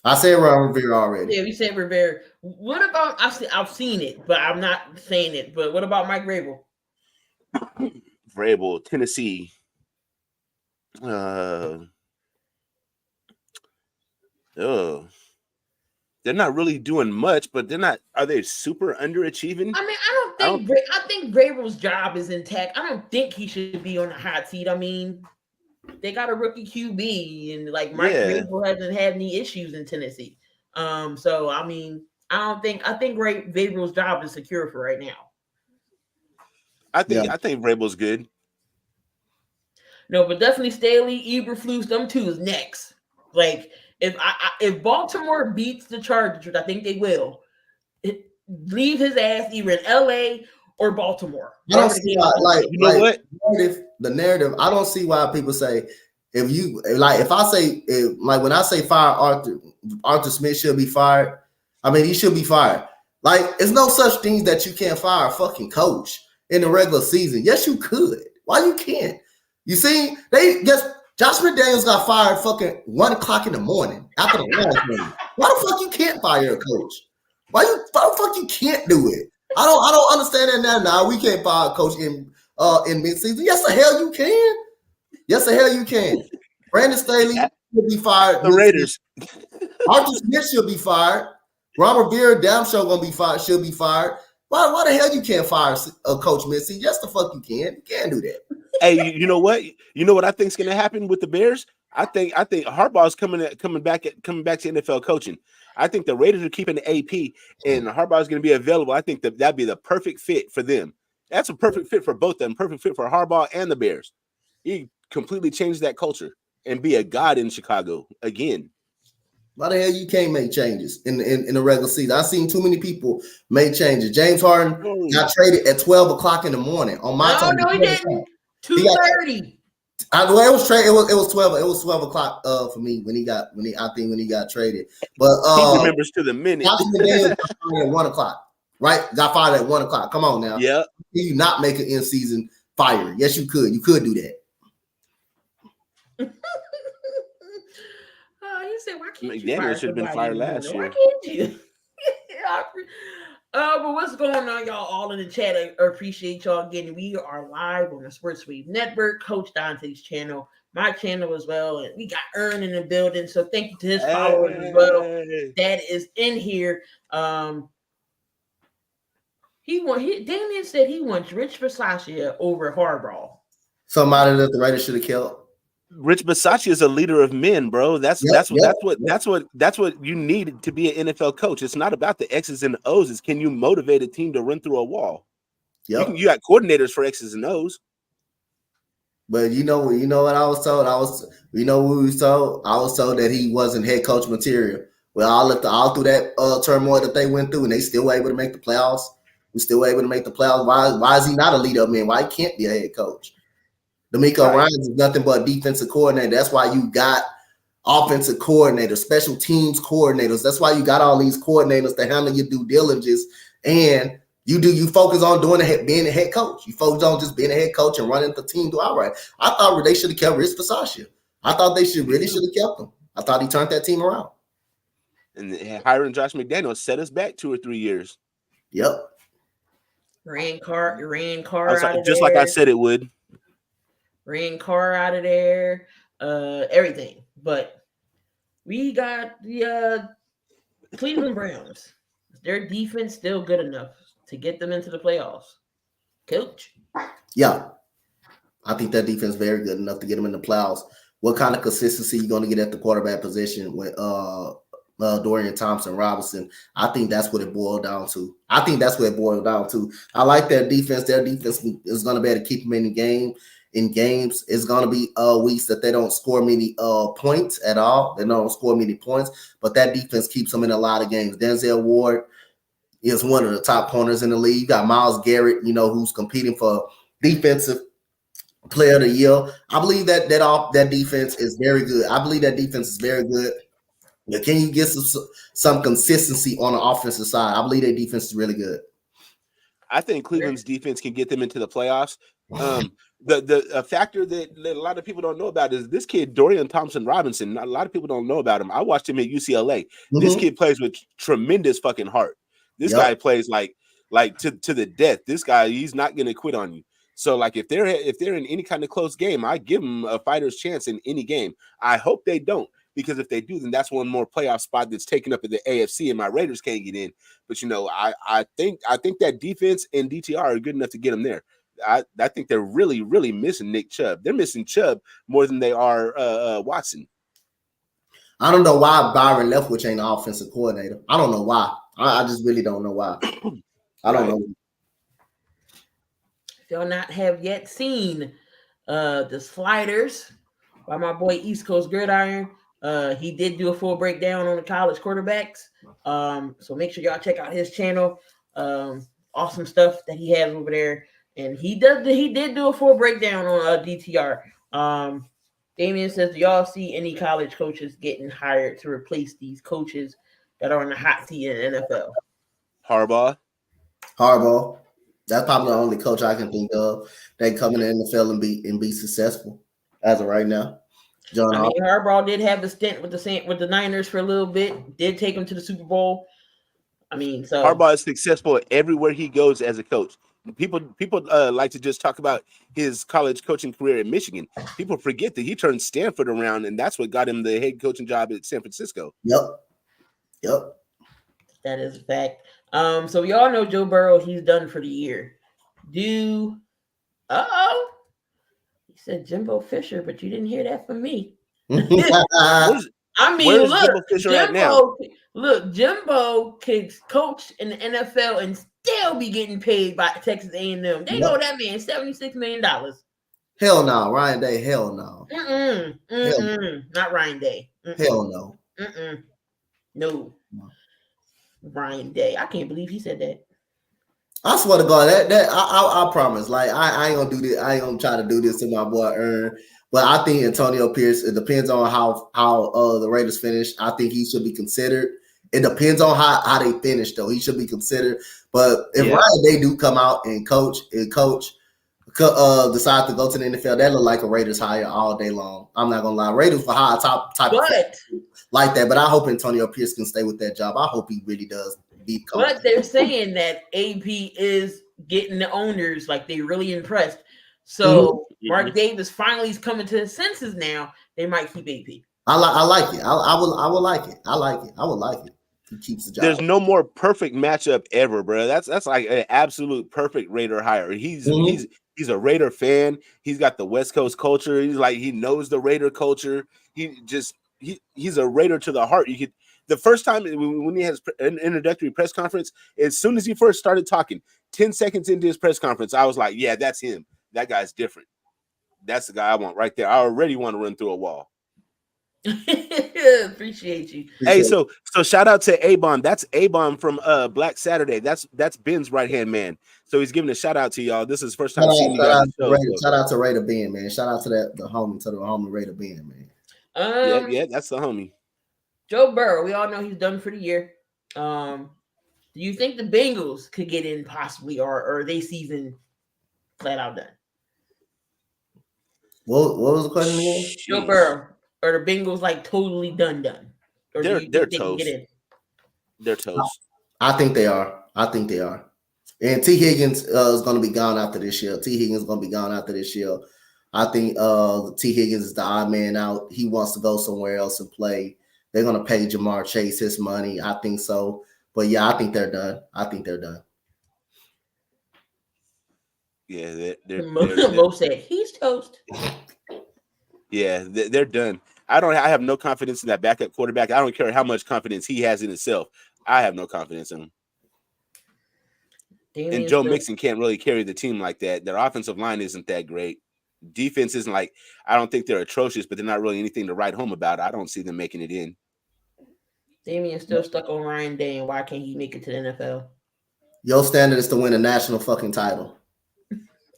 I said Rivera already. Yeah, we said Rivera. What about I've seen it, but I'm not saying it. But what about Mike Vrabel? Vrabel, Tennessee. They're not really doing much, but they're not. Are they super underachieving? I mean, I think Vrabel's job is intact. I don't think he should be on the hot seat. I mean, they got a rookie QB, and Mike Vrabel hasn't had any issues in Tennessee. So I mean, I think Vrabel's job is secure for right now. I think Vrabel's good. No, but definitely Staley, Eberflus, them two is next. If Baltimore beats the Chargers, which I think they will, leave his ass either in LA or Baltimore. I don't see why, what? The narrative, I don't see why people say if I say like when I say fire Arthur Smith should be fired, I mean he should be fired. Like, it's no such things that you can't fire a fucking coach in the regular season. Yes, you could. Why you can't? You see, Josh McDaniels got fired fucking 1:00 in the morning after the Lions game. Why the fuck you can't fire a coach? Why the fuck you can't do it? I don't understand that now. We can't fire a coach in midseason. Yes, the hell you can. Yes, the hell you can. Brandon Staley should be fired. The Raiders. Arthur Smith should be fired. Robert Beard, damn sure gonna be fired. Should be fired. Why the hell you can't fire a coach midseason? Yes, the fuck you can. You can't do that. Hey, you know what? You know what I think's gonna happen with the Bears? I think Harbaugh's coming back to NFL coaching. I think the Raiders are keeping the AP, and Harbaugh's going to be available. I think that'd be the perfect fit for them. That's a perfect fit for both of them. Perfect fit for Harbaugh and the Bears. He completely changed that culture and be a god in Chicago again. Why the hell you can't make changes in the regular season? I've seen too many people make changes. James Harden got traded at 12:00 in the morning on my time. No, he didn't. 2:30. It was 12. It was 12:00 for me when he got traded. But he remembers to the minute. Josh McDaniels got fired at 1:00, right? Got fired at 1:00. Come on now. Yeah. Can you not make an in-season fire? Yes, you could. You could do that. He said, "Why can't you?" McDaniels should have been fired last year. Why can't you? But what's going on, y'all? All in the chat. I appreciate y'all getting. We are live on the Sports Wave Network, Coach Donte's channel, my channel as well, and we got Earn in the building. So thank you to his followers as well. That is in here. Damian said he wants Rich Bisaccia over Harbaugh. Somebody that the Raiders should have killed. Rich Bisaccia is a leader of men, bro. That's what you need to be an NFL coach. It's not about the X's and the O's. It's can you motivate a team to run through a wall? Yep. You got coordinators for X's and O's. But you know what I was told? I was told that he wasn't head coach material. Well, all through that turmoil that they went through, and they still were able to make the playoffs. We still were able to make the playoffs. Why is he not a leader of men? Why he can't be a head coach? D'Amico Ryans is nothing but a defensive coordinator. That's why you got offensive coordinators, special teams coordinators. That's why you got all these coordinators to handle your due diligence. And you focus on being a head coach. You focus on just being a head coach and running the team all right. I thought they should have kept Rich Bisaccia. I thought they should have kept him. I thought he turned that team around. And hiring Josh McDaniels set us back 2 or 3 years. Yep. Ran Carr just like I said it would. Ran Carr out of there, everything. But we got the Cleveland Browns. Their defense still good enough to get them into the playoffs. Coach? Yeah. I think that defense is very good enough to get them in the playoffs. What kind of consistency you going to get at the quarterback position with Dorian Thompson-Robinson? I think that's what it boiled down to. I like their defense. Their defense is going to be able to keep them in the game. In games, it's going to be weeks that they don't score many points at all. They don't score many points, but that defense keeps them in a lot of games. Denzel Ward is one of the top corners in the league. You got Myles Garrett, who's competing for defensive player of the year. I believe that defense is very good. But can you get some consistency on the offensive side? I believe their defense is really good. I think Cleveland's defense can get them into the playoffs. The factor that a lot of people don't know about is this kid, Dorian Thompson-Robinson. A lot of people don't know about him. I watched him at UCLA. Mm-hmm. This kid plays with tremendous fucking heart. This guy plays like to the death. This guy, he's not going to quit on you. So, like, if they're in any kind of close game, I give them a fighter's chance in any game. I hope they don't, because if they do, then that's one more playoff spot that's taken up in the AFC, and my Raiders can't get in. But I think that defense and DTR are good enough to get them there. I think they're really, really missing Nick Chubb. They're missing Chubb more than they are Watson. I don't know why Byron Leftwich ain't the offensive coordinator. I don't know why. I just really don't know why. I don't know. If y'all not have yet seen the sliders by my boy East Coast Gridiron, he did do a full breakdown on the college quarterbacks. So make sure y'all check out his channel. Awesome stuff that he has over there. And he did do a full breakdown on DTR. Damien says, do y'all see any college coaches getting hired to replace these coaches that are on the hot seat in the NFL? Harbaugh. That's probably the only coach I can think of that come in the NFL and be successful as of right now. John I mean, Harbaugh did have the stint with the Niners for a little bit. Did take him to the Super Bowl. I mean, so Harbaugh is successful everywhere he goes as a coach. People like to just talk about his college coaching career at Michigan. People forget that he turned Stanford around, and that's what got him the head coaching job at San Francisco. Yep. That is a fact. So we all know Joe Burrow, he's done for the year. He said Jimbo Fisher, but you didn't hear that from me. I mean, where's look, Jimbo Fisher at now? Look, Jimbo can coach in the NFL and still be getting paid by Texas A&M. They know that man $76 million. Hell no, Ryan Day. Hell no. Not Ryan Day. Hell no. No. Ryan Day. I can't believe he said that. I swear to God, I promise. Like I ain't gonna do this. I ain't gonna try to do this to my boy Ern. But I think Antonio Pierce. It depends on how the Raiders finish. I think he should be considered. It depends on how they finish, though. He should be considered. But if Ryan Day do come out and coach, decide to go to the NFL, that look like a Raiders hire all day long. I'm not gonna lie. Raiders for high top type of like that. But I hope Antonio Pierce can stay with that job. I hope he really does. But they're saying that AP is getting the owners, like they really impressed. So Mark Davis finally is coming to his senses now. They might keep AP. I like it. I would like it. I like it. I would like it. He keeps the job. There's no more perfect matchup ever, bro. That's like an absolute perfect Raider hire. He's a Raider fan. He's got the West Coast culture. He knows the Raider culture. He's a Raider to the heart. The first time when he has an introductory press conference, as soon as he first started talking, 10 seconds into his press conference, I was like, yeah, that's him. That guy's different. That's the guy I want right there. I already want to run through a wall. Appreciate you. Hey, so shout out to A-Bomb. That's A-Bomb from Black Saturday. That's Ben's right-hand man. So he's giving a shout out to y'all. This is his first time seeing you guys. Shout out to Raider Ben, man. Shout out to the homie Raider Ben, man. Yeah, that's the homie. Joe Burrow, we all know he's done for the year. Do you think the Bengals could get in possibly, or are they season flat out done? What was the question again? Joe Burrow, or the Bengals like totally done? Or they're they toast. Get in? They're toast. I think they are. And T. Higgins is going to be gone after this year. I think T. Higgins is the odd man out. He wants to go somewhere else and play. They're going to pay Jamar Chase his money. I think so. But, yeah, I think they're done. Yeah, Mo said he's toast. Yeah, they're done. I have no confidence in that backup quarterback. I don't care how much confidence he has in himself. I have no confidence in him. And Joe Mixon can't really carry the team like that. Their offensive line isn't that great. Defense isn't like, I don't think they're atrocious, but they're not really anything to write home about. I don't see them making it in. Damien's still stuck on Ryan Day, and why can't he make it to the NFL? Your standard is to win a national fucking title.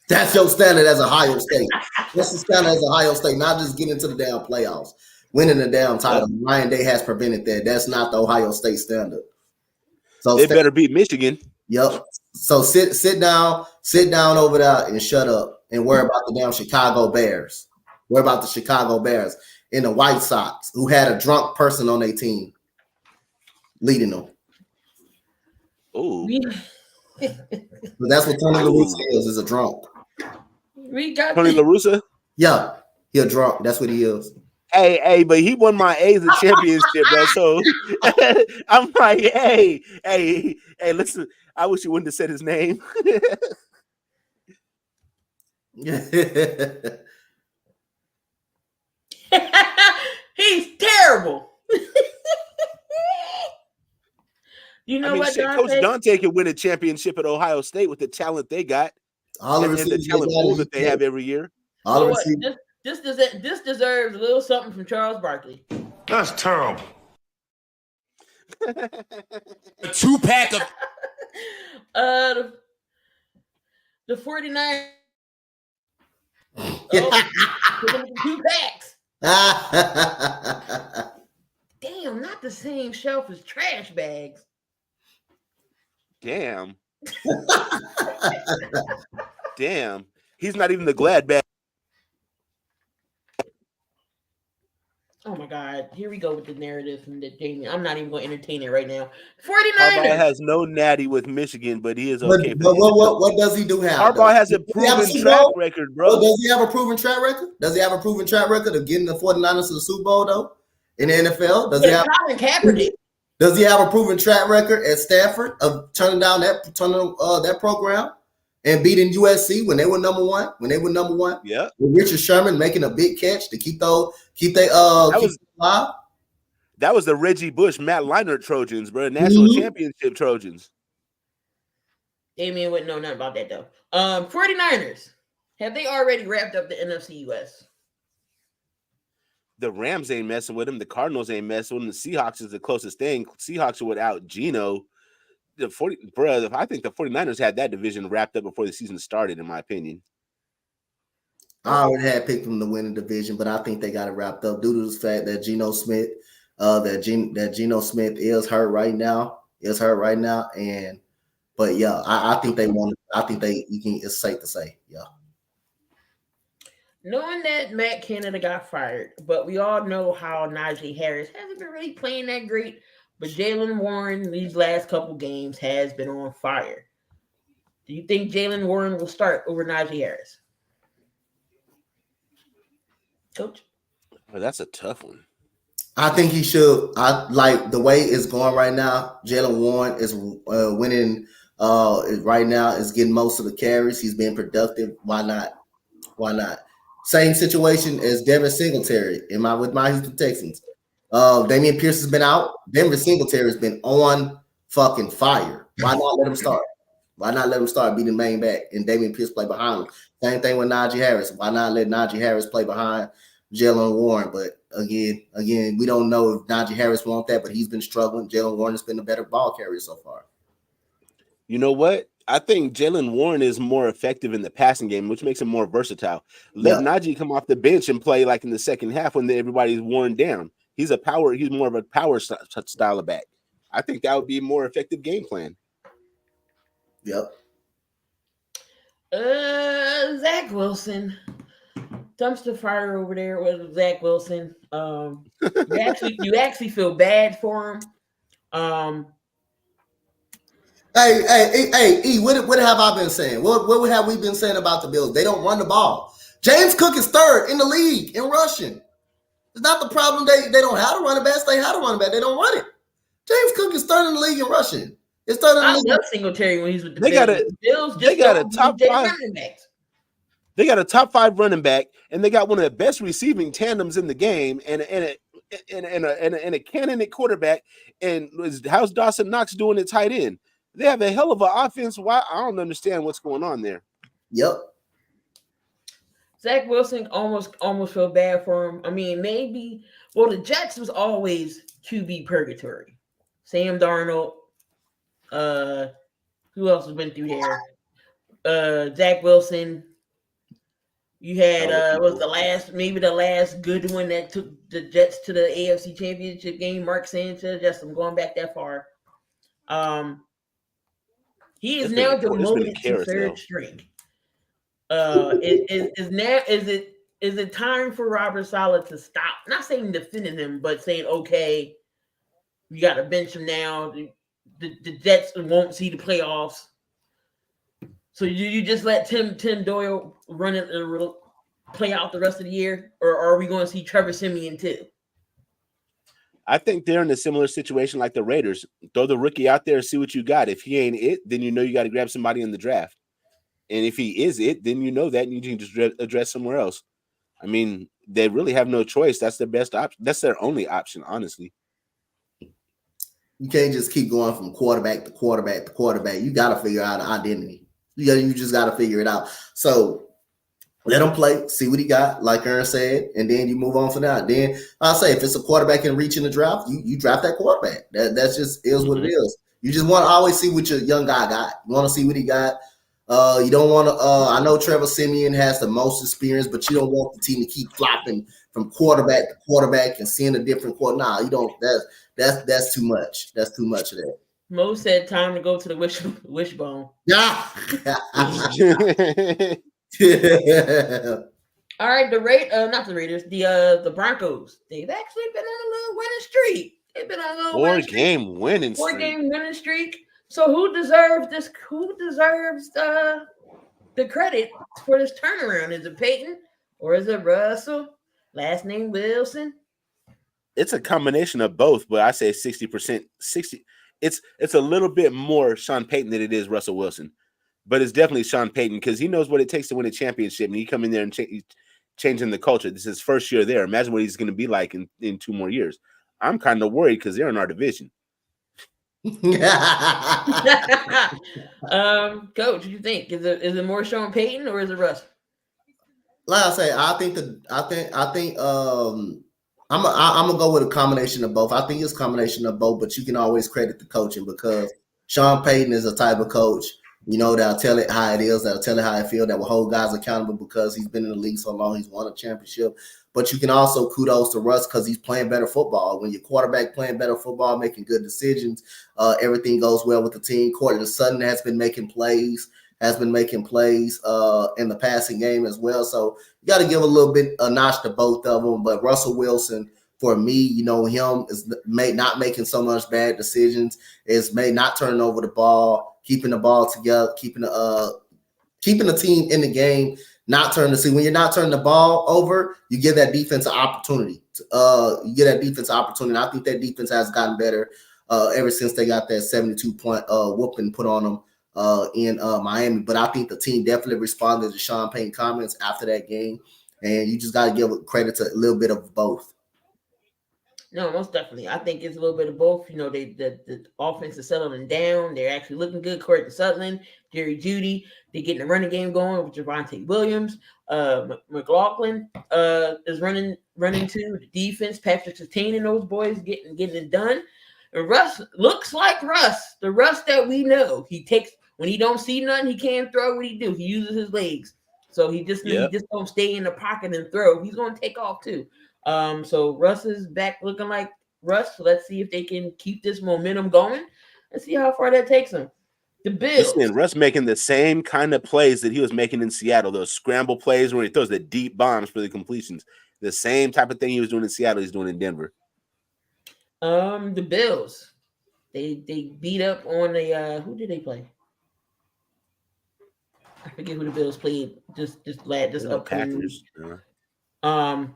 That's your standard as Ohio State. That's the standard as Ohio State, not just getting to the damn playoffs. Winning the damn title. Yep. Ryan Day has prevented that. That's not the Ohio State standard. So they better beat Michigan. Yep. So sit down over there and shut up and worry about the damn Chicago Bears. Worry about the Chicago Bears and the White Sox, who had a drunk person on their team leading them. Oh. But that's what Tony La Russa is a drunk. Tony La Russa? Yeah, he a drunk. That's what he is. Hey, but he won my A's a championship, bro. So I'm like, hey, listen, I wish you wouldn't have said his name. He's terrible. You know what, Coach Donte could win a championship at Ohio State with the talent they got. All and the talent pool that they have every year. This deserves a little something from Charles Barkley. That's terrible. A 2-pack of the 49. 2 packs. Damn, not the same shelf as trash bags. Damn. Damn. He's not even the glad bag. Oh my God. Here we go with the narrative from the Jamie. I'm not even going to entertain it right now. Harbaugh 49ers. has no natty with Michigan, but he is But, okay. but what does he do have? Harbaugh has a Does he have proven Super track Bowl? record, bro. Does he have a proven track record? Does he have a proven track record of getting the 49ers to the Super Bowl, though, in the NFL? Does he have Colin Kaepernick. Does he have a proven track record at Stanford of turning that program and beating USC when they were number one? Yeah. With Richard Sherman making a big catch to keep alive. That was the Reggie Bush, Matt Leinart Trojans, bro. National championship Trojans. Damien wouldn't know nothing about that though. 49ers. Have they already wrapped up the NFC West? The Rams ain't messing with him. The Cardinals ain't messing with him. The Seahawks is the closest thing. Seahawks are without Geno. I think the 49ers had that division wrapped up before the season started, in my opinion. I already had picked them to win the division, but I think they got it wrapped up due to the fact that Geno Smith is hurt right now. But yeah, I think they won. It's safe to say, yeah. Knowing that Matt Canada got fired, but we all know how Najee Harris hasn't been really playing that great. But Jaylen Warren, these last couple games, has been on fire. Do you think Jaylen Warren will start over Najee Harris? Coach? Well, that's a tough one. I think he should. I like the way it's going right now. Jaylen Warren is winning. Right now is getting most of the carries. He's being productive. Why not? Same situation as Devin Singletary with my Houston Texans. Damian Pierce has been out. Devin Singletary has been on fucking fire. Why not let him start? Be the main back and Damian Pierce play behind him? Same thing with Najee Harris. Why not let Najee Harris play behind Jaylen Warren? But again, we don't know if Najee Harris wants that, but he's been struggling. Jaylen Warren has been a better ball carrier so far. You know what? I think Jaylen Warren is more effective in the passing game, which makes him more versatile. Let Najee come off the bench and play like in the second half when everybody's worn down. He's more of a power style of back. I think that would be a more effective game plan. Yep. Zach Wilson. Dumpster fire over there with Zach Wilson. You actually feel bad for him. Hey, what have I been saying? What have we been saying about the Bills? They don't run the ball. James Cook is third in the league in rushing. It's not the problem. They don't have to run it back. They have to run it back. They don't run it. James Cook is third in the league in rushing. It's third in the league. I love Singletary when he's with the Bills. They got a top 5 running backs. They got a top 5 running back, and they got one of the best receiving tandems in the game, and a cannon at quarterback. And how's Dawson Knox doing at tight end? They have a hell of an offense. Why? I don't understand what's going on there. Yep. Zach Wilson almost feel bad for him. I mean, maybe. Well, the Jets was always QB purgatory. Sam Darnold. Who else has been through there? Zach Wilson. You had was the last good one that took the Jets to the AFC Championship game. Mark Sanchez. Yes, I'm going back that far. He is now demoted to third string. Is it time for Robert Saleh to stop? Not saying defending him, but saying, okay, you got to bench him now. The Jets won't see the playoffs. So you just let Tim Doyle run it and play out the rest of the year, or are we going to see Trevor Siemian too? I think they're in a similar situation like the Raiders. Throw the rookie out there and see what you got. If he ain't it, then you know you got to grab somebody in the draft. And if he is it, then you know that and you can just address somewhere else. I mean, they really have no choice. That's their best option. That's their only option, honestly. You can't just keep going from quarterback to quarterback to quarterback. You got to figure out an identity. You just got to figure it out. So let him play, see what he got, like Aaron said, and then you move on from that. Then I'll say if it's a quarterback in reach in the draft, you draft that quarterback. That's just is what it is. You just want to always see what your young guy got. You want to see what he got. You don't want to. I know Trevor Siemian has the most experience, but you don't want the team to keep flopping from quarterback to quarterback and seeing a different quarter. Nah, you don't. That's too much. That's too much of that. Mo said time to go to the wishbone. Yeah. All right, not the Raiders, the Broncos. They've actually been on a little winning streak. They've been on a little four-game winning streak. So who deserves this? Who deserves the credit for this turnaround? Is it Peyton or is it Russell? Last name Wilson. It's a combination of both, but I say 60%. 60. It's a little bit more Sean Payton than it is Russell Wilson, but it's definitely Sean Payton because he knows what it takes to win a championship, and he come in there and changing the culture. This is his first year there. Imagine what he's going to be like in 2 more years. I'm kind of worried because they're in our division. Coach, what do you think? Is it more Sean Payton or is it Russ? Like I say, I think I'm gonna go with a combination of both. I think it's a combination of both, but you can always credit the coaching because Sean Payton is a type of coach, that'll tell it how it is, that'll tell it how it feels, that will hold guys accountable because he's been in the league so long, he's won a championship. But you can also kudos to Russ because he's playing better football. When your quarterback playing better football, making good decisions, everything goes well with the team. Cortland Sutton has been making plays in the passing game as well. So you got to give a notch to both of them. But Russell Wilson, for me, him is not making so much bad decisions, is not turning over the ball, keeping the ball together, keeping the team in the game. Not turning when you're not turning the ball over, you give that defense an opportunity. I think that defense has gotten better ever since they got that 72-point whooping put on them in Miami. But I think the team definitely responded to Sean Payton comments after that game, and you just got to give credit to a little bit of both. No, most definitely. I think it's a little bit of both. The offense is settling down. They're actually looking good. Cortland Sutton, Jerry Jeudy, they're getting the running game going with Javonte Williams. McLaughlin is running too. The defense, Patrick Surtain and those boys getting it done. And Russ looks like Russ, the Russ that we know. He takes when he don't see nothing, he can't throw. What he do? He uses his legs. So he just don't stay in the pocket and throw. He's going to take off too. So Russ is back looking like Russ. So let's see if they can keep this momentum going and see how far that takes them. The Bills. Listen, Russ making the same kind of plays that he was making in Seattle, those scramble plays where he throws the deep bombs for the completions. The same type of thing he was doing in Seattle, he's doing in Denver. The Bills. They beat up on who did they play? I forget who the Bills played. Just Packers. Are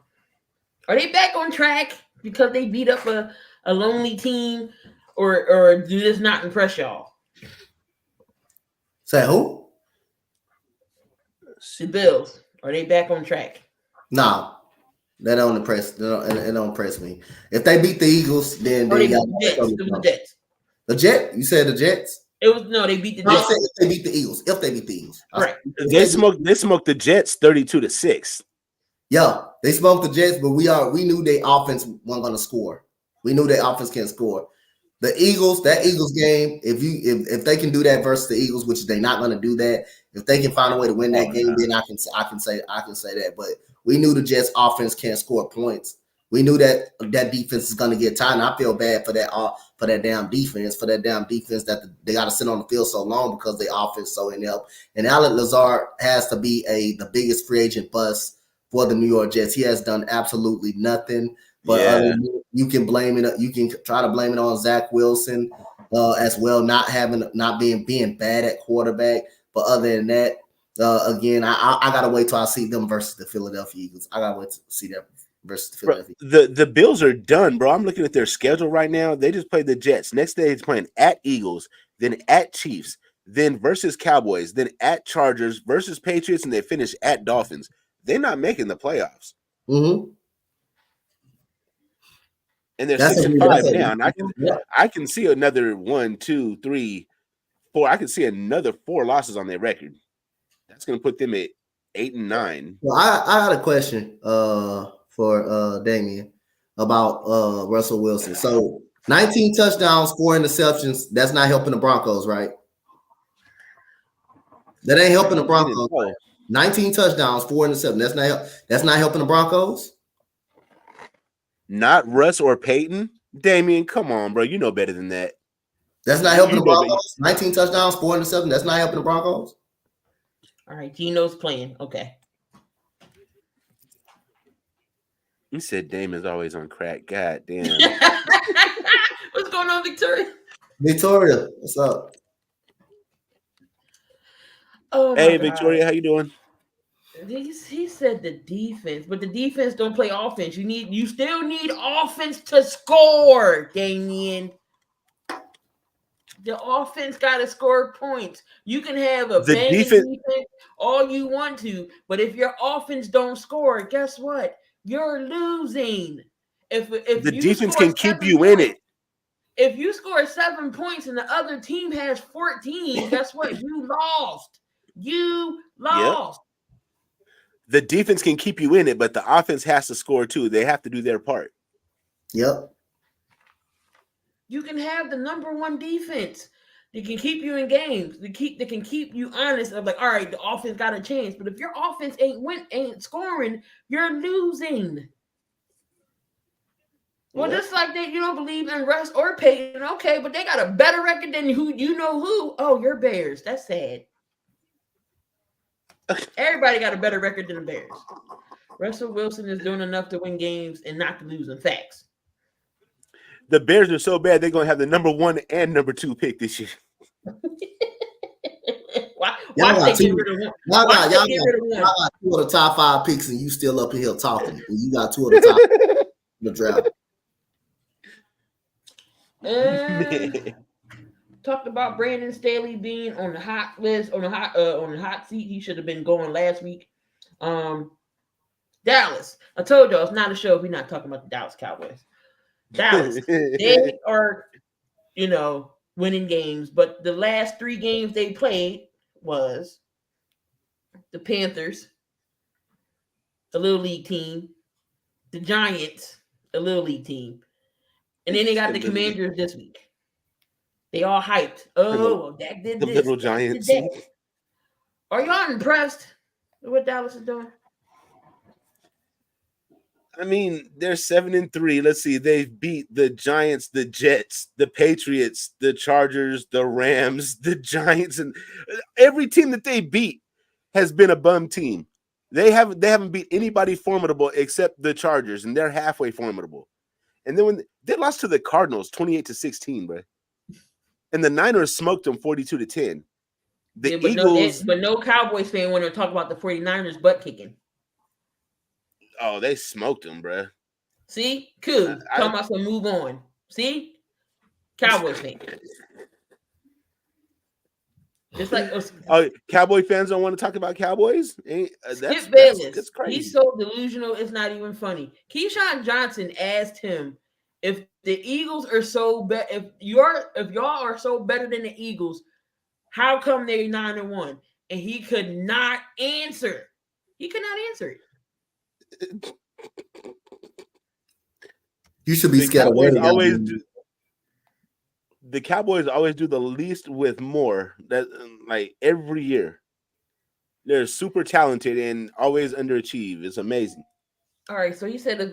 they back on track because they beat up a lonely team, or do this not impress y'all? Say who? The Bills. Are they back on track? No, that don't impress. It don't impress me. If they beat the Eagles, then they beat the Jets. It was the Jets. The Jets? You said the Jets? They beat the Jets. I said if they beat the Eagles. If they beat the Eagles. Right. They smoked the Jets 32-6. Yeah, they smoked the Jets, but we knew their offense wasn't going to score. We knew their offense can't score. The Eagles, that Eagles game, if they can do that versus the Eagles, which they're not going to do that, if they can find a way to win that game, then I can say that. But we knew the Jets offense can't score points. We knew that defense is going to get tired. And I feel bad for that damn defense, that they got to sit on the field so long because their offense so inept. And Allen Lazard has to be the biggest free agent bust for the New York Jets. He has done absolutely nothing. But you can blame it. You can try to blame it on Zach Wilson as well, not being bad at quarterback. But other than that, again, I gotta wait till I see them versus the Philadelphia Eagles. I gotta wait to see that versus the Philadelphia Eagles. The Bills are done, bro. I'm looking at their schedule right now. They just played the Jets. Next day, it's playing at Eagles, then at Chiefs, then versus Cowboys, then at Chargers versus Patriots, and they finish at Dolphins. They're not making the playoffs. Mm-hmm. And they're 6-5 now. And I can see another 1, 2, 3, 4. I can see another 4 losses on their record. That's going to put them at 8-9. Well, I got a question for Damian about Russell Wilson. So 19 touchdowns, 4 interceptions. That's not helping the Broncos, right? That ain't helping the Broncos. 19 touchdowns, 4 interceptions. That's not helping the Broncos. Not Russ or Peyton. Damian, come on, bro. You know better than that. That's not helping the Broncos. 19 touchdowns, 4 interceptions. That's not helping the Broncos. All right, Gino's playing. Okay. You said Damon's always on crack. God damn. What's going on, Victoria? Victoria, what's up? Oh, hey, Victoria, how you doing? He said the defense, but the defense don't play offense. You still need offense to score, Damien. The offense got to score points. You can have a banging defense all you want to, but if your offense don't score, guess what? You're losing. If the defense can keep you in it. If you score 7 points and the other team has 14, guess what? You lost. You lost. Yep. The defense can keep you in it, but the offense has to score too. They have to do their part. Yep. You can have the number one defense. They can keep you in games. They can keep you honest of like, all right, the offense got a chance. But if your offense ain't scoring, you're losing. Well, just like that, you don't believe in Russ or Peyton, okay, but they got a better record than who. Oh, you're Bears. That's sad. Everybody got a better record than the Bears. Russell Wilson is doing enough to win games and not to lose in facts. The Bears are so bad they're going to have the number 1 and number 2 pick this year. Y'all got 2 of the top 5 picks and you still up in here talking. And you got 2 of the top in the draft. Talked about Brandon Staley being on the hot list, on the hot seat. He should have been going last week. Dallas. I told y'all it's not a show if we're not talking about the Dallas Cowboys. Dallas. They are, winning games, but the last 3 games they played was the Panthers, the Little League team, the Giants, the Little League team, and then they got the Commanders this week. They all hyped. Oh, Dak did this. The Little Giants. Are y'all impressed with what Dallas is doing? I mean, they're 7-3. Let's see. They've beat the Giants, the Jets, the Patriots, the Chargers, the Rams, the Giants, and every team that they beat has been a bum team. They haven't beat anybody formidable except the Chargers, and they're halfway formidable. And then when they lost to the Cardinals 28-16, bro. And the Niners smoked them 42-10. The Eagles, but no Cowboys fan want to talk about the 49ers butt kicking. Oh, they smoked them, bro. See? Cool. Talking about some move on. See? Cowboys fan. Just like Cowboy fans don't want to talk about Cowboys? Skip Bayless. That's crazy. He's so delusional, it's not even funny. Keyshawn Johnson asked him if the Eagles are so bad, if y'all are so better than the Eagles, how come they're 9-1? And he could not answer. He could not answer it. You should be scared of the Cowboys always do the least with more. That like every year. They're super talented and always underachieve. It's amazing. All right, so you said if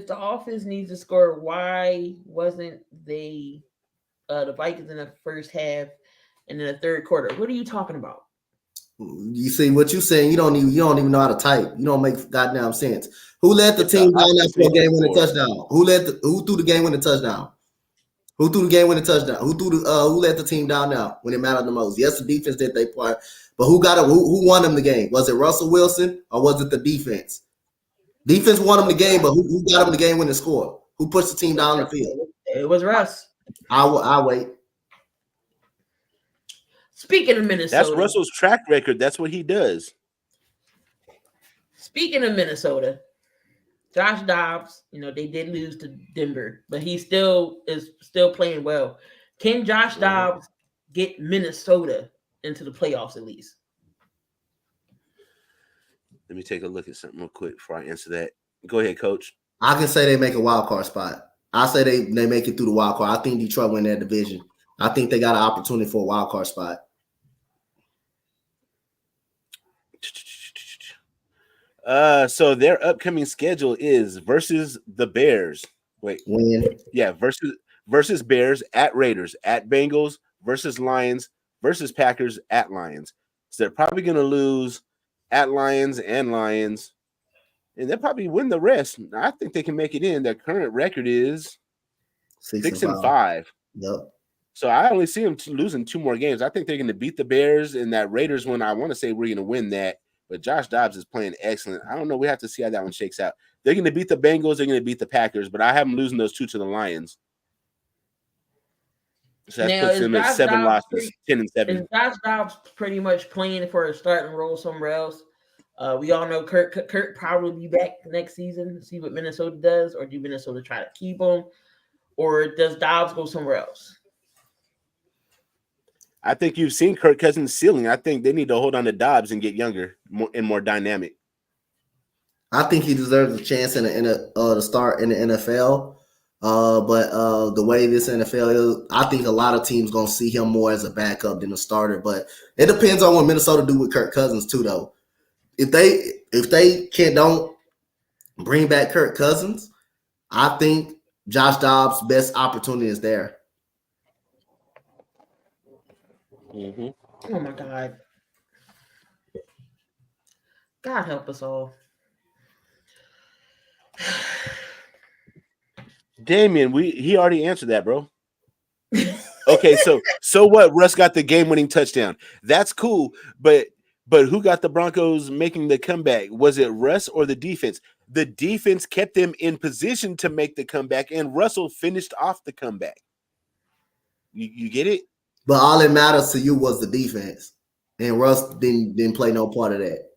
the offense needs to score, why wasn't the Vikings in the first half and in the third quarter? What are you talking about? You see what you're saying? You don't even know how to type. You don't make goddamn sense. Who led the team down there for a game-winning touchdown? Who threw the game-winning touchdown? Who threw the game-winning touchdown? Who led the team down there when it mattered the most? Yes, the defense did their part, but who won them the game? Was it Russell Wilson or was it the defense? Defense won them the game, but who got them the game-winning score? Who pushed the team down the field? It was Russ. I'll wait. Speaking of Minnesota. That's Russell's track record. That's what he does. Speaking of Minnesota, Josh Dobbs, they did lose to Denver, but he still is playing well. Can Josh Dobbs get Minnesota into the playoffs at least? Let me take a look at something real quick before I answer that. Go ahead, Coach. I can say they make a wild card spot. I say they make it through the wild card. I think Detroit win that division. I think they got an opportunity for a wild card spot. So their upcoming schedule is versus the Bears. Win. Versus Bears, at Raiders, at Bengals, versus Lions, versus Packers, at Lions. So they're probably going to lose at Lions, and they'll probably win the rest. I think they can make it in. Their current record is 6-5. Yep. So I only see them losing 2 more games. I think they're going to beat the Bears, and that Raiders one, I want to say we're going to win that. But Josh Dobbs is playing excellent. I don't know. We have to see how that one shakes out. They're going to beat the Bengals. They're going to beat the Packers, but I have them losing those 2 to the Lions. So that puts them at 7 losses, 10-7. Is Josh Dobbs pretty much playing for a starting role somewhere else? We all know Kurt probably be back next season. See what Minnesota does, or do Minnesota try to keep him, or does Dobbs go somewhere else? I think you've seen Kirk Cousins' ceiling. I think they need to hold on to Dobbs and get younger and more dynamic. I think he deserves a chance to start in the NFL. But the way this NFL is, I think a lot of teams gonna see him more as a backup than a starter. But it depends on what Minnesota do with Kirk Cousins too, though. If they don't bring back Kirk Cousins, I think Josh Dobbs' best opportunity is there. Mm-hmm. Oh my God! God help us all. Damian, he already answered that, bro. Okay, so what? Russ got the game-winning touchdown. That's cool, but who got the Broncos making the comeback? Was it Russ or the defense? The defense kept them in position to make the comeback, and Russell finished off the comeback. You get it? But all that matters to you was the defense, and Russ didn't play no part of that.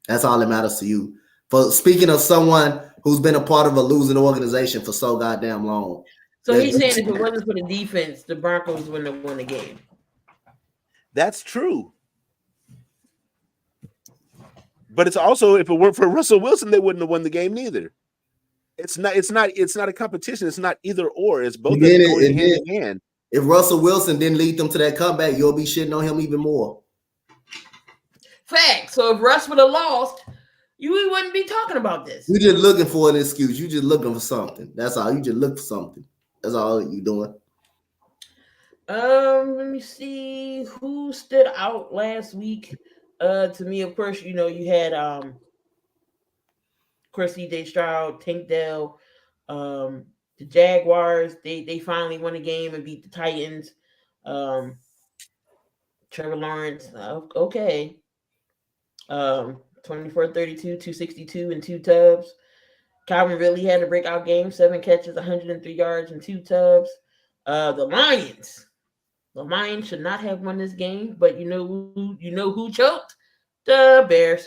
That's all that matters to you. For speaking of someone who's been a part of a losing organization for so goddamn long. So he's saying if it wasn't for the defense, the Broncos wouldn't have won the game. That's true. But it's also, if it weren't for Russell Wilson, they wouldn't have won the game neither. It's not a competition. It's not either or. It's both of them going hand in hand. If Russell Wilson didn't lead them to that comeback, you'll be shitting on him even more. Fact. So if Russ would have lost, we wouldn't be talking about this. You're just looking for an excuse. You're just looking for something. That's all. You just look for something. That's all you're doing. Let me see who stood out last week. To me, of course, you had of course, CJ Stroud, Tank Dell, the Jaguars. They finally won a game and beat the Titans. Trevor Lawrence, okay. 24-32, 262, and 2 tubs. Calvin Ridley had a breakout game, 7 catches, 103 yards, and 2 tubs. The Lions should not have won this game, but you know who choked? The Bears.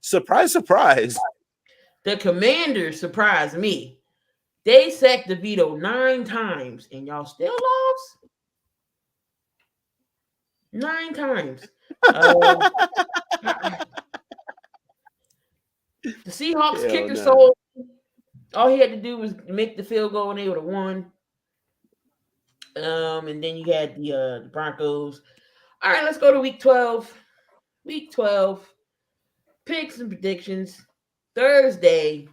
Surprise, surprise. The Commanders surprised me. They sacked DeVito 9 times, and y'all still lost? 9 times. The Seahawks kicker sold. All he had to do was make the field goal, and they would have won. And then you had the Broncos. All right, let's go to week 12. Week 12. Picks and predictions. Thursday.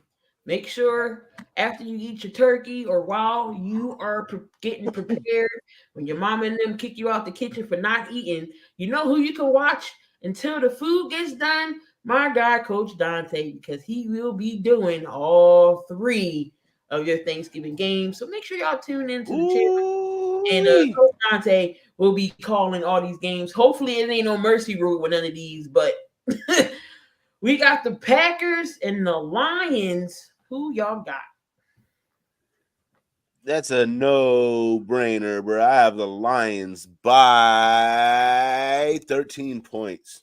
Make sure after you eat your turkey or while you are getting prepared, when your mama and them kick you out the kitchen for not eating, you know who you can watch until the food gets done? My guy, Coach Donte, because he will be doing all 3 of your Thanksgiving games. So make sure y'all tune into the channel. And Coach Donte will be calling all these games. Hopefully it ain't no mercy rule with none of these, but we got the Packers and the Lions. Who y'all got? That's a no-brainer, bro. I have the Lions by 13 points.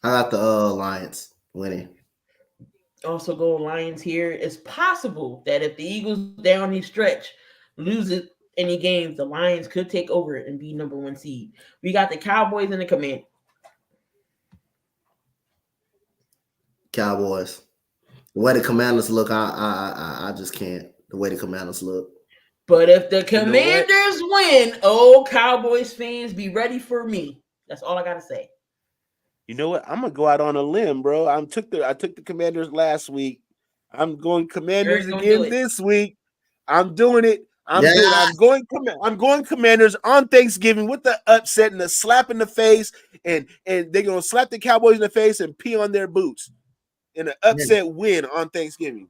I got the Lions winning. Also go Lions here. It's possible that if the Eagles down the stretch loses any games, the Lions could take over and be number 1 seed. We got the Cowboys and the Commanders. Cowboys. The way the Commanders look, I just can't. The way the Commanders look. But if the Commanders win, Cowboys fans, be ready for me. That's all I got to say. You know what? I'm gonna go out on a limb, bro. I took the Commanders last week. I'm going Commanders You're gonna do again it. this week. I'm doing it. I'm Yeah, doing it. I'm going Commanders on Thanksgiving with the upset and the slap in the face, and they're gonna slap the Cowboys in the face and pee on their boots in an upset win on Thanksgiving.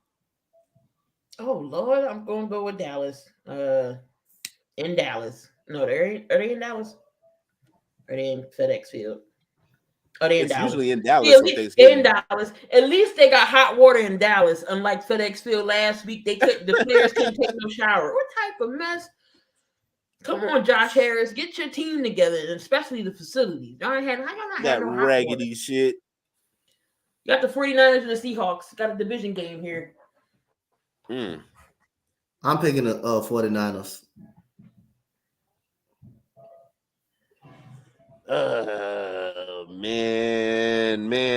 Oh Lord, I'm gonna go with Dallas. In Dallas. No, are they in Dallas? Are they in FedEx Field? Are they in It's Dallas? usually in Yeah, Dallas on they're in Thanksgiving. Dallas. At least they got hot water in Dallas. Unlike FedEx Field last week, the players couldn't take no shower. What type of mess? Come on, Josh Harris, get your team together, and especially the facilities. How y'all not have That no hot water? raggedy shit. You got the 49ers and the Seahawks. Got a division game here. I'm picking the 49ers.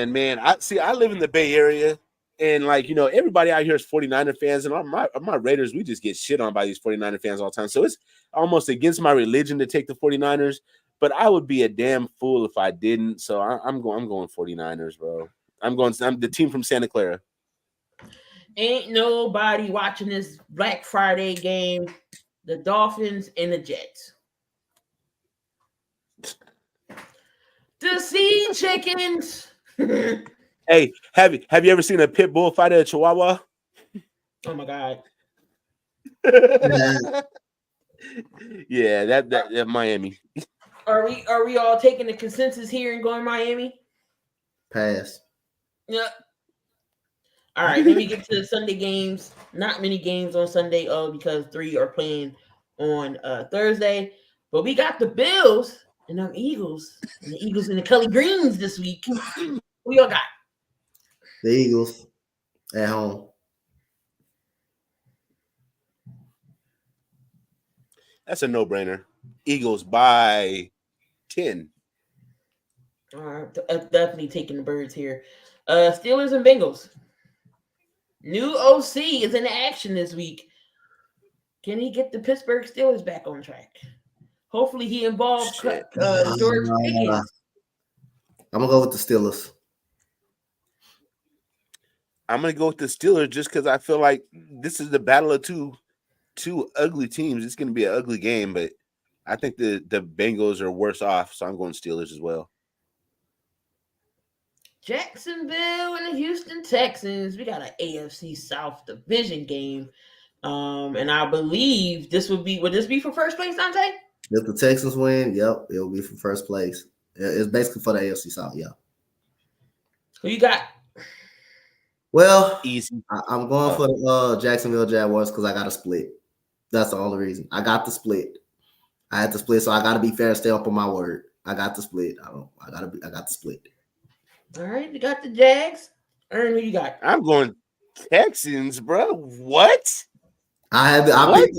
Man. I live in the Bay Area, and everybody out here is 49er fans, and my Raiders, we just get shit on by these 49er fans all the time. So it's almost against my religion to take the 49ers, but I would be a damn fool if I didn't. So I'm going 49ers, bro. I'm the team from Santa Clara. Ain't nobody watching this Black Friday game. The Dolphins and the Jets. The Sea Chickens. Hey, have you ever seen a pit bull fight at a Chihuahua? Oh my God. Yeah, that Miami. Are we all taking the consensus here and going Miami? Pass. Yep. All right, let me get to the Sunday games. Not many games on Sunday, because 3 are playing on Thursday. But we got the Bills and them Eagles. And the Eagles and the Kelly Greens this week. Who y'all got? The Eagles at home. That's a no-brainer. Eagles by 10. All right, definitely taking the Birds here. Steelers and Bengals. New OC is in action this week. Can he get the Pittsburgh Steelers back on track? Hopefully he involves George Pickens. I'm going to go with the Steelers. I'm going to go with the Steelers just because I feel like this is the battle of two ugly teams. It's going to be an ugly game, but I think the Bengals are worse off, so I'm going Steelers as well. Jacksonville and the Houston Texans. We got an AFC South division game. And I believe would this be for first place, Donte? If the Texans win, yep, it'll be for first place. It's basically for the AFC South, yeah. Who you got? Well, easy. I'm going for the Jacksonville Jaguars because I got a split. That's the only reason. I got the split. I had to split, so I got to be fair and stay up on my word. I got the split. I got the split. All right, you got the Jags. Aaron, who you got? I'm going Texans, bro. What? I picked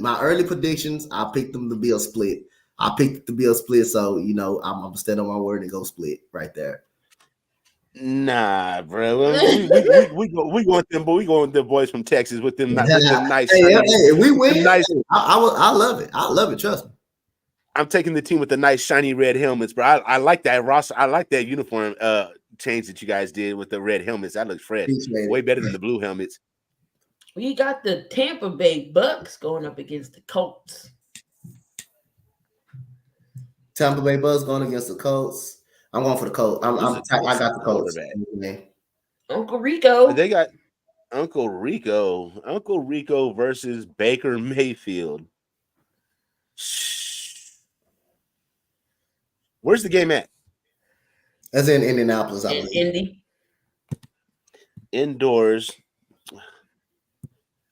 my early predictions. I picked them to be a split. I picked it to be a split, so I'm gonna stand on my word and go split right there. Nah, bro. We go with them, but we going with the boys from Texas with them nice. Hey, we win. Nice. I love it. I love it. Trust me. I'm taking the team with the nice shiny red helmets, bro. I like that roster. I like that uniform change that you guys did with the red helmets. That looks fresh. Way better than the blue helmets. We got the Tampa Bay Bucks going up against the Colts. Tampa Bay Bucks going against the Colts. I'm going for the Colts. I got the Colts. Uncle Rico. They got Uncle Rico. Uncle Rico versus Baker Mayfield. Where's the game at? That's in Indianapolis, I believe. Indy. Indoors.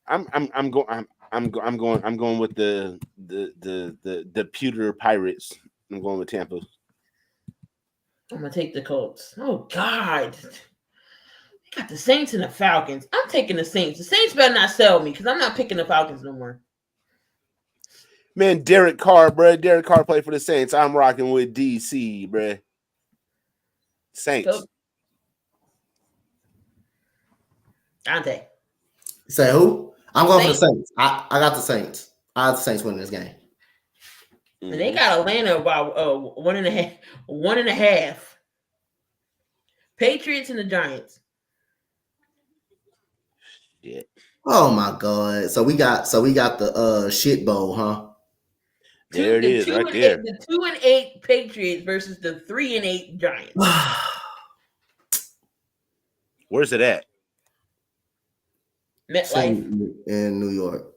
I'm going with the pewter Pirates. I'm going with Tampa. I'm gonna take the Colts. Oh God. You got the Saints and the Falcons. I'm taking the Saints. The Saints better not sell me because I'm not picking the Falcons no more. Man, Derek Carr, bro. Derek Carr played for the Saints. I'm rocking with DC, bro. Saints. Go. Donte. Say who? I'm going for the Saints. I got the Saints. I have the Saints winning this game. And they got Atlanta about 1.5. Patriots and the Giants. Shit. Oh my God. So we got the shit bowl, huh? There it is, right there. The 2-8 Patriots versus the 3-8 Giants. Where's it at? MetLife in New York.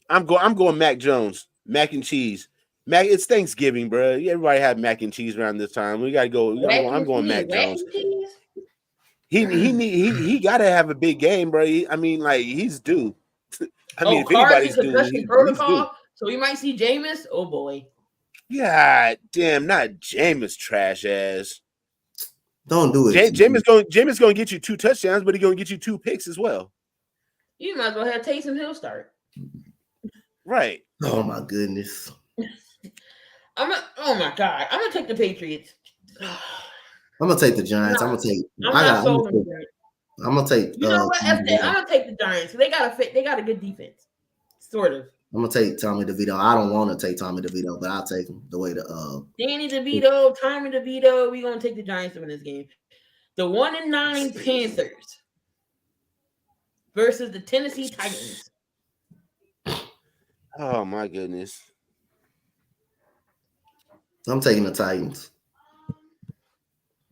I'm going Mac Jones, mac and cheese. Mac, it's Thanksgiving, bro. Everybody have mac and cheese around this time. We gotta go. I'm going Mac Jones. He got to have a big game, bro. I mean, like he's due. I mean, if anybody's due, he's due. So we might see Jameis. Oh boy. God damn, not Jameis trash ass. Don't do it. Jameis gonna get you 2 touchdowns, but he's gonna get you 2 picks as well. You might as well have Taysom Hill start. Right. Oh my goodness. Oh my God. I'm gonna take the Patriots. I'm gonna take the Giants. I'm gonna take. You know what? I'm gonna take the Giants. They got a good defense, sort of. I'm gonna take Tommy DeVito. I don't want to take Tommy DeVito, but I'll take him the way to Danny DeVito, Tommy DeVito. We're gonna take the Giants to win this game. The 1-9 Panthers versus the Tennessee Titans. Oh my goodness. I'm taking the Titans.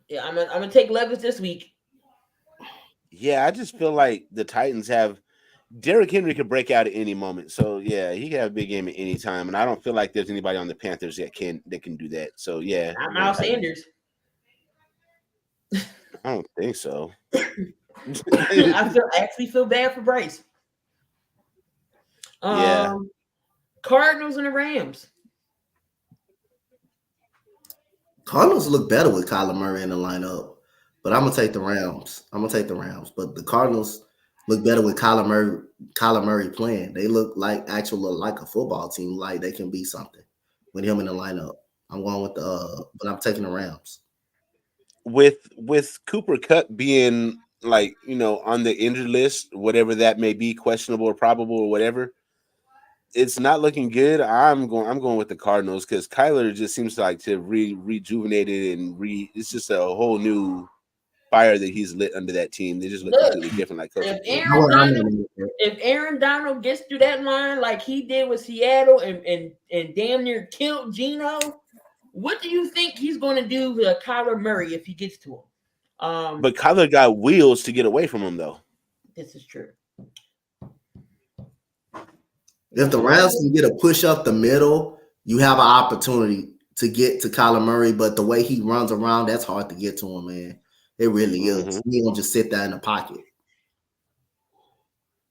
Yeah, I'm gonna take Levis this week. Yeah, I just feel like the Titans have Derrick Henry could break out at any moment. So yeah, he can have a big game at any time. And I don't feel like there's anybody on the Panthers that can do that. So yeah. Not Miles Sanders. I don't think so. I actually feel bad for Bryce. Yeah. Cardinals and the Rams. Cardinals look better with Kyler Murray in the lineup, but I'm gonna take the Rams. But the Cardinals look better with Kyler Murray playing. They look like a football team, like they can be something with him in the lineup. I'm going with but I'm taking the Rams. With Cooper Kupp being like, on the injured list, whatever that may be, questionable or probable or whatever, it's not looking good. I'm going with the Cardinals because Kyler just seems like to rejuvenated and it's just a whole new fire that he's lit under that team. They just look completely different. Like Coach. If Aaron Donald gets through that line like he did with Seattle and damn near killed Geno, what do you think he's going to do with Kyler Murray if he gets to him? But Kyler got wheels to get away from him, though. This is true. If the Rams can get a push up the middle, you have an opportunity to get to Kyler Murray. But the way he runs around, that's hard to get to him, man. It really is. He don't just sit there in the pocket.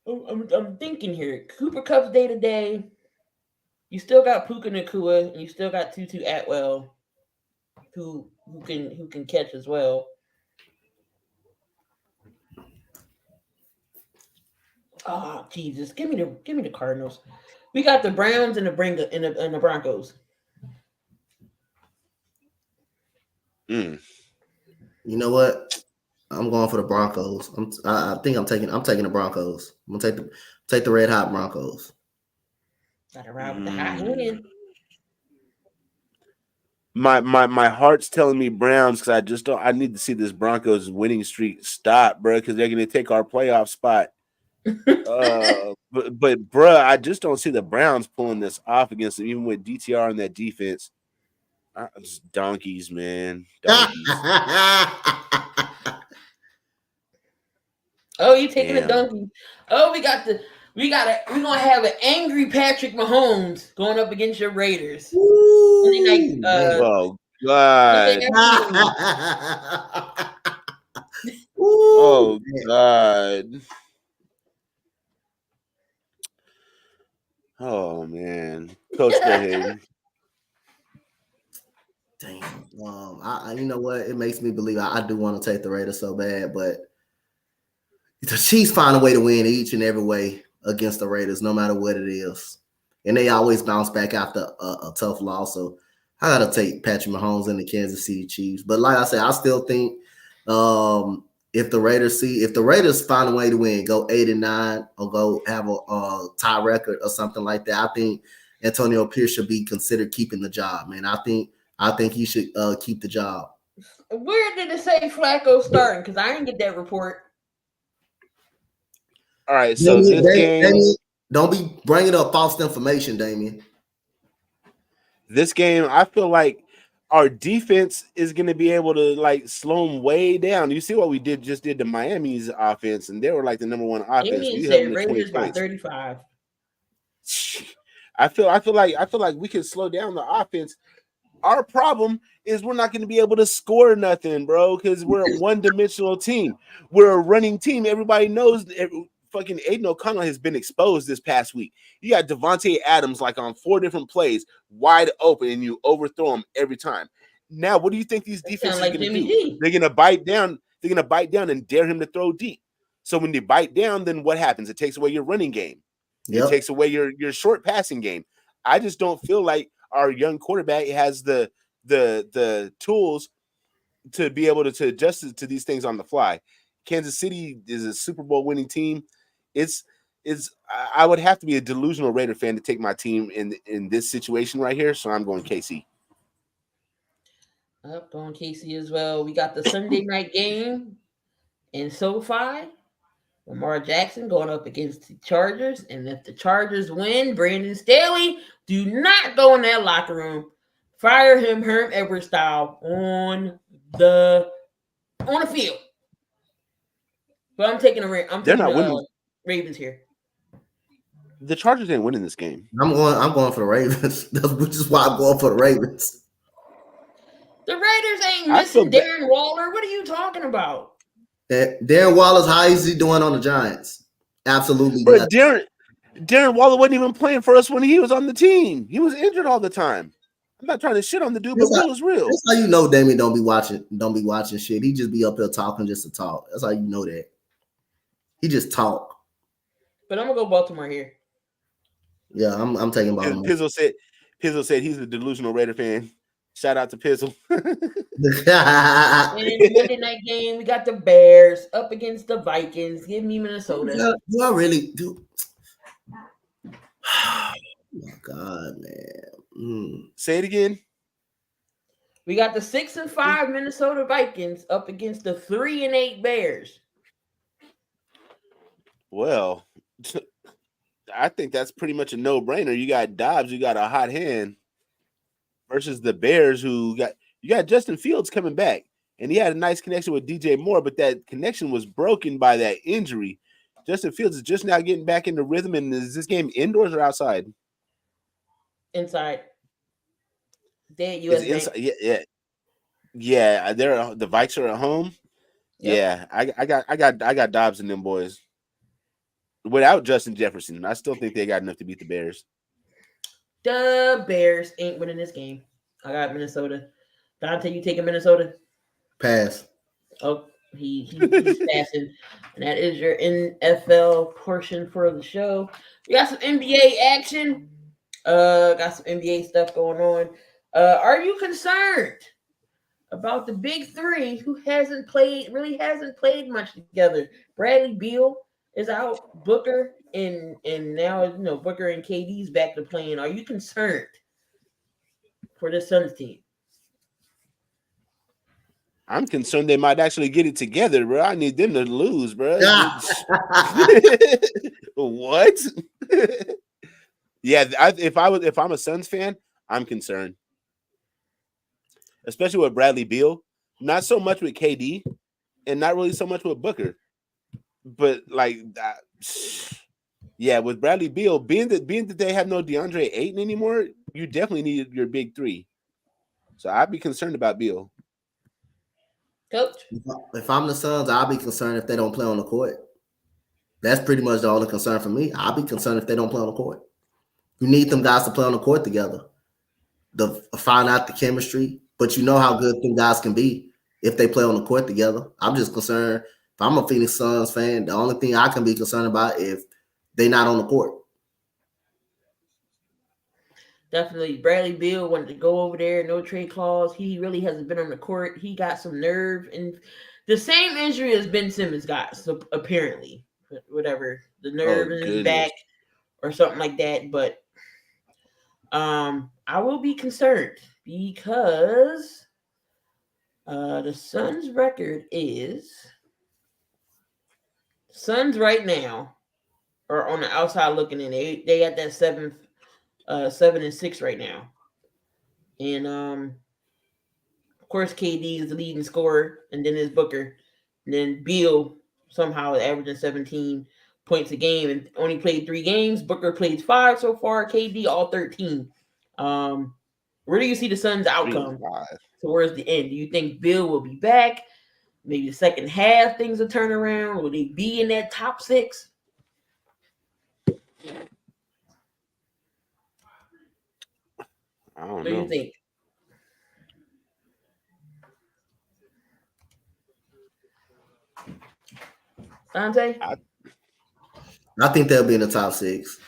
I'm thinking here. Cooper Kupp's day to day. You still got Puka Nacua, and you still got Tutu Atwell, who can catch as well. Oh, Jesus. Give me the Cardinals. We got the Browns and the Broncos. You know what? I'm going for the Broncos. I think I'm taking the Broncos. I'm gonna take the red hot Broncos. Got to ride with the hot hand. My heart's telling me Browns because I need to see this Broncos winning streak stop, bro, because they're gonna take our playoff spot. But bruh, I just don't see the Browns pulling this off against them, even with DTR on that defense. Donkeys, man. Donkeys. Oh, you taking the Donkeys? Oh, we're gonna have an angry Patrick Mahomes going up against your Raiders. Oh God! Oh God! Oh man, Coach, go ahead. Damn. You know what? It makes me believe I do want to take the Raiders so bad, but the Chiefs find a way to win each and every way against the Raiders, no matter what it is, and they always bounce back after a tough loss. So I gotta take Patrick Mahomes and the Kansas City Chiefs. But like I said, I still think if the Raiders find a way to win, go 8-9 or go have a tie record or something like that, I think Antonio Pierce should be considered keeping the job, man. I think he should keep the job. Where did it say Flacco starting? Because I didn't get that report. All right, so this game, Damien, don't be bringing up false information, Damien. This game, I feel like our defense is going to be able to like slow them way down. You see what we just did to Miami's offense, and they were like the number one offense. Damien said Raiders by 35. I feel like we can slow down the offense. Our problem is we're not going to be able to score nothing, bro, because we're a one-dimensional team. We're a running team. Everybody knows fucking Aiden O'Connell has been exposed this past week. You got Devontae Adams like on 4 different plays, wide open, and you overthrow him every time. Now, what do you think these defenses are going to do? They're going to bite down. They're going to bite down and dare him to throw deep. So when they bite down, then what happens? It takes away your running game. It takes away your short passing game. I just don't feel like our young quarterback has the tools to be able to adjust to these things on the fly. Kansas City is a Super Bowl winning team. I would have to be a delusional Raider fan to take my team in this situation right here. So I'm going KC. Up on KC as well. We got the Sunday night game in SoFi. Lamar Jackson going up against the Chargers. And if the Chargers win, Brandon Staley, do not go in that locker room. Fire him Herm Edwards style on the field. But I'm taking the Ravens here. The Chargers ain't winning this game. I'm going for the Ravens, which is why I'm going for the Ravens. The Raiders ain't missing Darren Waller. What are you talking about? Darren Waller's, how is he doing on the Giants? Absolutely. But Darren Waller wasn't even playing for us when he was on the team. He was injured all the time. I'm not trying to shit on the dude, but Will is real. That's how you know Damien don't be watching shit. He just be up here talking just to talk. That's how you know that. He just talk. But I'm gonna go Baltimore here. Yeah, I'm taking Baltimore. Pizzle said he's a delusional Raider fan. Shout out to Pizzle. And in the Monday night game, we got the Bears up against the Vikings. Give me Minnesota. Do I really do? Oh my God, man. Say it again. We got the 6-5 Minnesota Vikings up against the 3-8 Bears. Well, I think that's pretty much a no-brainer. You got Dobbs, you got a hot hand, versus the Bears, you got Justin Fields coming back, and he had a nice connection with DJ Moore, but that connection was broken by that injury. Justin Fields is just now getting back into rhythm. And is this game indoors or outside? Inside. Yeah. The Vikes are at home. Yep. Yeah, I got Dobbs and them boys. Without Justin Jefferson, I still think they got enough to beat the Bears. The Bears ain't winning this game. I got Minnesota. Donte, you taking Minnesota? Pass. Oh, he's passing. And that is your NFL portion for the show. We got some NBA action. Got some NBA stuff going on. Are you concerned about the big three who really hasn't played much together? Bradley Beal is out. Booker and now Booker and KD's back to playing. Are you concerned for the Suns team? I'm concerned they might actually get it together, bro. I need them to lose, bro. What? Yeah, if I'm a Suns fan, I'm concerned, especially with Bradley Beal. Not so much with KD, and not really so much with Booker, but like that. Yeah, with Bradley Beal, being that they have no DeAndre Ayton anymore, you definitely need your big three. So I'd be concerned about Beal. Coach? If I'm the Suns, I'll be concerned if they don't play on the court. That's pretty much the only concern for me. I'll be concerned if they don't play on the court. You need them guys to play on the court together. To find out the chemistry, but you know how good them guys can be if they play on the court together. I'm just concerned. If I'm a Phoenix Suns fan, the only thing I can be concerned about is they're not on the court. Definitely. Bradley Beal wanted to go over there, no trade clause. He really hasn't been on the court. He got some nerve, and the same injury as Ben Simmons got, so apparently. Whatever. The nerve in his back or something like that. But I will be concerned because the Suns' record is Suns right now are on the outside looking in. They at that 7-6 right now, and of course KD is the leading scorer, and then there's Booker, and then Beal somehow averaging 17 points a game and only played 3 games. Booker played 5 so far. KD all 13. Where do you see the Suns' outcome towards the end? Do you think Bill will be back? Maybe the second half things will turn around. Will they be in that top 6? I don't know. What do you think? Donte? I think they'll be in the top 6.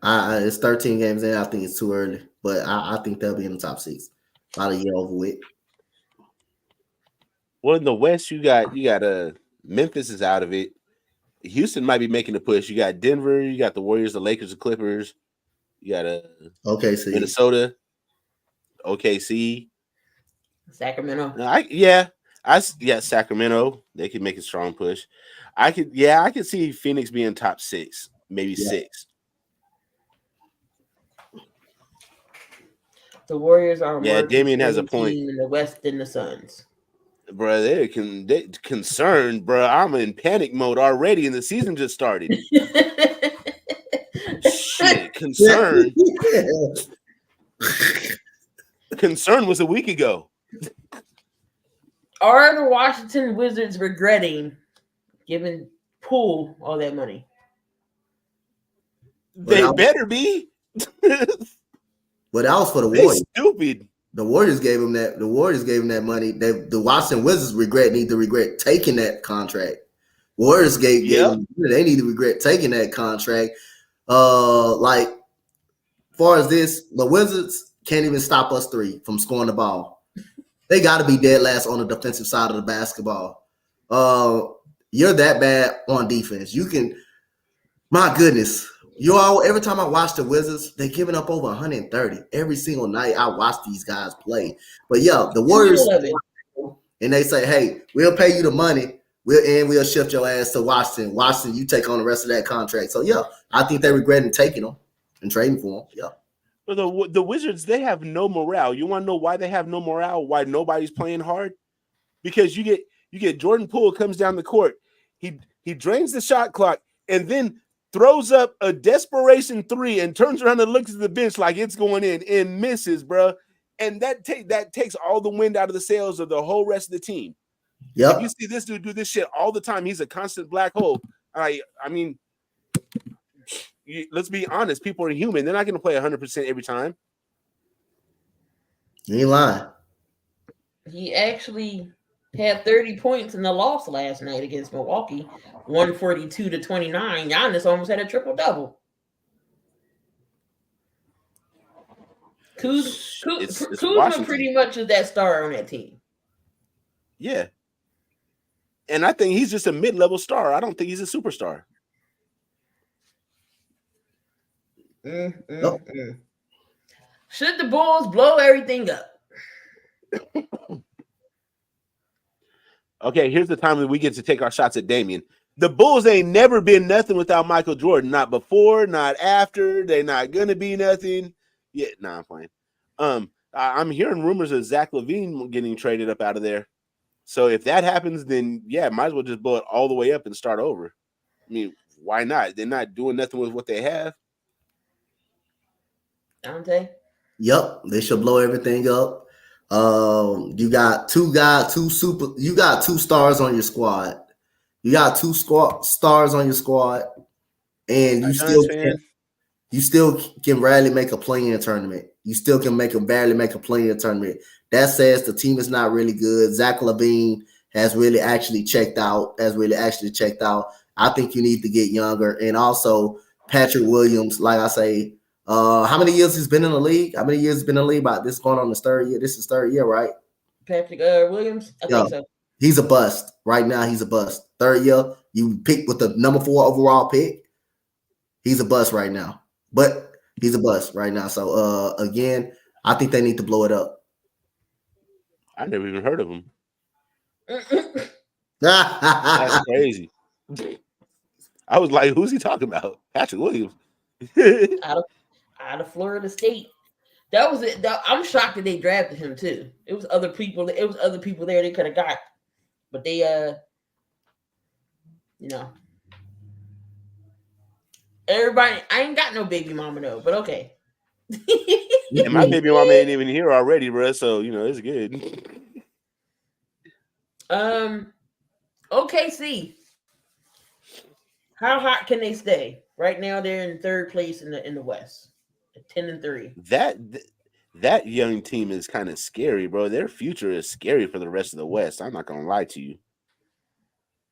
It's 13 games in. I think it's too early, but I think they'll be in the top 6 by the year over with. Well, in the West, you got Memphis is out of it. Houston might be making a push. You got Denver, you got the Warriors, the Lakers, the Clippers. You got Minnesota, OKC, Sacramento. Sacramento. They could make a strong push. I could see Phoenix being top 6, maybe 6. The Warriors are more Damian has a point in the West than the Suns. Bro, they concerned, bro. I'm in panic mode already, and the season just started. Shit, concern. Concern was a week ago. Are the Washington Wizards regretting giving Poole all that money? They better be. But that was for the Warriors. Stupid. The Warriors gave him that. The Warriors gave him that money. The Washington Wizards need to regret taking that contract. Warriors gave them, they need to regret taking that contract. Like, far as this, the Wizards can't even stop us 3 from scoring the ball. They got to be dead last on the defensive side of the basketball. You're that bad on defense. You can. My goodness. Every time I watch the Wizards, they're giving up over 130 every single night. I watch these guys play. But the Warriors, and they say, "Hey, we'll pay you the money. We'll shift your ass to Washington. Washington, you take on the rest of that contract." So I think they're regretting taking them and trading for them. But the Wizards, they have no morale. You want to know why they have no morale? Why nobody's playing hard? Because you get Jordan Poole comes down the court. He drains the shot clock and then throws up a desperation 3 and turns around and looks at the bench like it's going in and misses, bro. And that takes all the wind out of the sails of the whole rest of the team. Yeah, you see this dude do this shit all the time. He's a constant black hole. I mean, let's be honest. People are human. They're not going to play 100% every time. You ain't lying. He actually had 30 points in the loss last night against Milwaukee, 142-29. Giannis almost had a triple-double. Kuzma pretty much is that star on that team. Yeah. And I think he's just a mid-level star. I don't think he's a superstar. Should the Bulls blow everything up? Okay, here's the time that we get to take our shots at Damian. The Bulls ain't never been nothing without Michael Jordan. Not before, not after. They're not gonna be nothing. Yeah, I'm playing. I'm hearing rumors of Zach LaVine getting traded up out of there. So if that happens, then might as well just blow it all the way up and start over. I mean, why not? They're not doing nothing with what they have. Donte? Yep, they should blow everything up. You got two stars on your squad. You got stars on your squad, and you still can rarely make a play-in tournament. You still can barely make a play-in tournament. That says the team is not really good. Zach LaVine has really actually checked out. I think you need to get younger, and also Patrick Williams. Like I say, how many years he's been in the league? About this going on his 3rd year. This is 3rd year, right? Patrick Williams? I think so. He's a bust. Right now, he's a bust. 3rd year, you pick with the number 4 overall pick. He's a bust right now. But He's a bust right now. So again, I think they need to blow it up. I never even heard of him. That's crazy. I was like, who's he talking about? Patrick Williams. out of Florida State. That was it. I'm shocked that they drafted him too. It was other people. It was other people there they could have got, but they everybody. I ain't got no baby mama though, but okay. And my baby mama ain't even here already, bro. So it's good. OKC. How hot can they stay? Right now, they're in third place in the West, at 10-3. That young team is kind of scary, bro. Their future is scary for the rest of the West. I'm not gonna lie to you.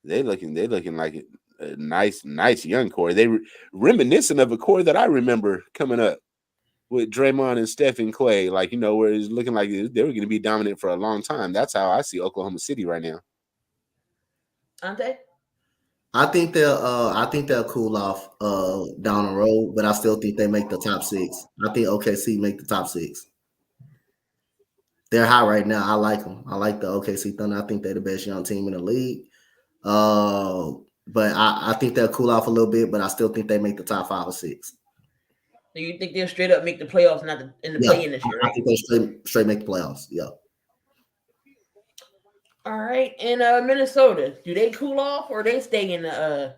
They're looking like a nice young core. They reminiscent of a core that I remember coming up with Draymond and Steph and Clay. Like where it's looking like they were going to be dominant for a long time. That's how I see Oklahoma City right now. Donte? I think they'll cool off down the road, but I still think they make the top 6. I think OKC make the top 6. They're hot right now. I like them. I like the OKC Thunder. I think they're the best young team in the league. But I think they'll cool off a little bit, but I still think they make the top 5 or 6. Do you think they'll straight up make the playoffs, not in the play-in this year? Right? I think they straight make the playoffs. Yeah. All right. In Minnesota, do they cool off or they stay in the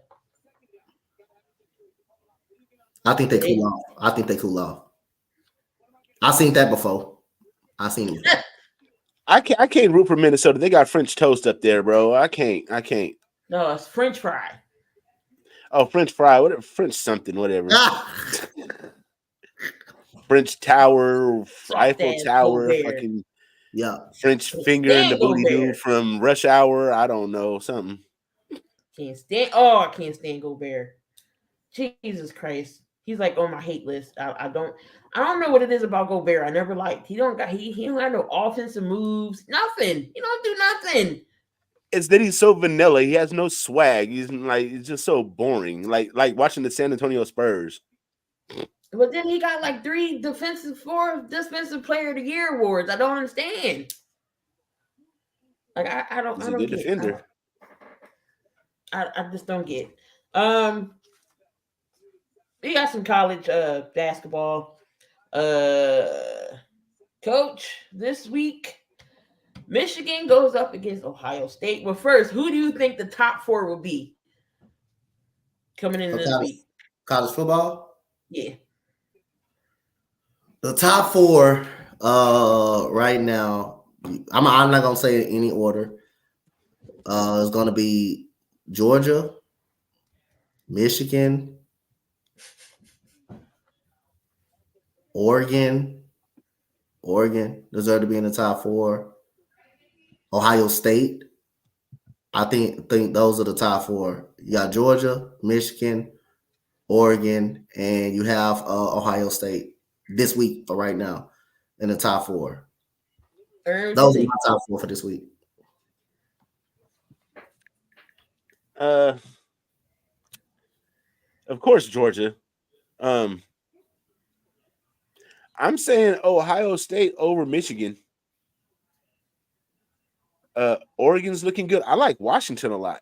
I think they cool off. I've seen that before. I've seen it. I can't root for Minnesota. They got French toast up there, bro. I can't. No, it's French fry. Oh, French fry. Whatever. French something. Whatever. French Tower, Eiffel Tower, fucking French finger in the booty dude from Rush Hour. I don't know, something. I can't stand Gobert. Jesus Christ. He's like on my hate list. I don't know what it is about Gobert. I never liked. He don't have no offensive moves. Nothing. He don't do nothing. It's that he's so vanilla. He's has no swag. He's just so boring. Like watching the San Antonio Spurs. But then he got like 4 defensive player of the year awards. I don't understand. Like I don't. He's I don't a good get defender. I just don't get. We got some college basketball. Coach, this week, Michigan goes up against Ohio State. Well, first, who do you think the top 4 will be coming in this week? College football? Yeah. The top 4 right now, I'm not going to say in any order. It's going to be Georgia, Michigan, Oregon deserve to be in the top 4. Ohio State. I think those are the top 4. You got Georgia, Michigan, Oregon, and you have Ohio State this week for right now in the top 4. Those are my top 4 for this week. Of course, Georgia. I'm saying Ohio State over Michigan. Oregon's looking good. I like Washington a lot.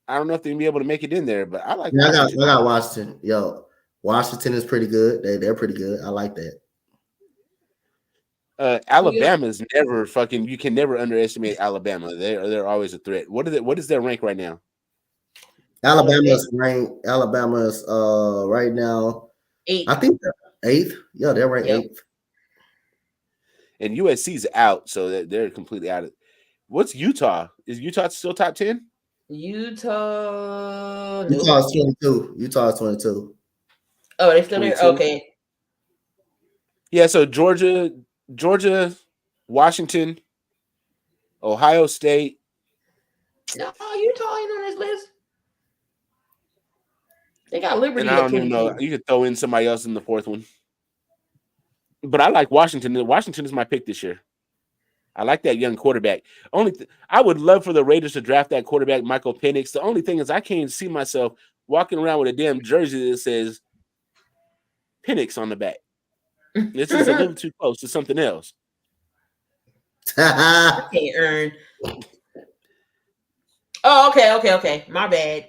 I don't know if they're gonna be able to make it in there, but I like. Washington. I got Washington. Yo, Washington is pretty good. They're pretty good. I like that. Alabama's never fucking. You can never underestimate Alabama. They're always a threat. What is their rank right now? Alabama's right now 8th. I think 8th. Yeah, they're ranked 8th. And USC's out, so they're completely out of. What's Utah? Is Utah still top 10? Utah is 22. Utah is 22. Oh, they still 22? There? Okay. Yeah, so Georgia, Washington, Ohio State. No, Utah ain't on this list. They got Liberty. And I don't even know. You could throw in somebody else in the 4th one. But I like Washington. Washington is my pick this year. I like that young quarterback. I would love for the Raiders to draft that quarterback, Michael Penix. The only thing is I can't see myself walking around with a damn jersey that says Penix on the back. This is a little too close to something else. I can't earn. Oh, okay. My bad.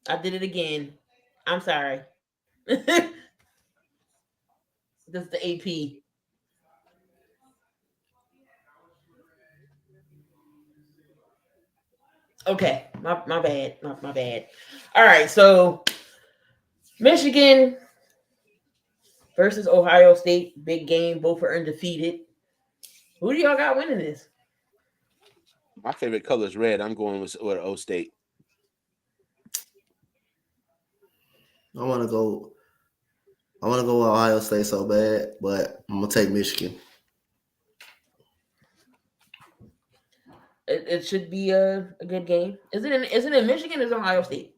I did it again. I'm sorry. This is the AP. Okay, my bad. My bad. All right, so Michigan versus Ohio State, big game. Both are undefeated. Who do y'all got winning this? My favorite color is red. I'm going with O State. I want to go with Ohio State so bad, but I'm gonna take Michigan. It should be a good game. Is it in Michigan or is it Ohio State?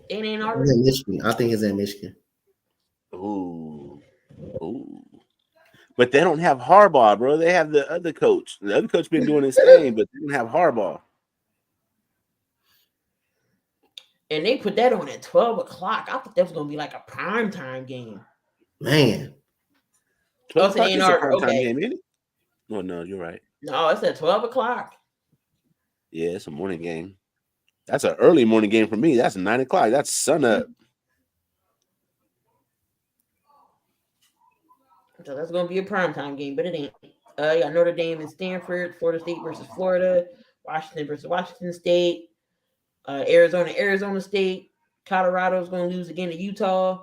It ain't already. It's in Michigan. I think it's in Michigan. Ooh. But they don't have Harbaugh, bro. They have the other coach. The other coach been doing his thing, but they don't have Harbaugh. And they put that on at 12 o'clock. I thought that was gonna be like a primetime game. Man. 12 o'clock is a primetime game, isn't it? Oh, no, you're right. No, it's at 12 o'clock. Yeah, it's a morning game. That's an early morning game for me. That's 9 o'clock. That's sun up. So that's going to be a primetime game, but it ain't. You got Notre Dame and Stanford, Florida State versus Florida, Washington versus Washington State, Arizona State. Colorado's going to lose again to Utah.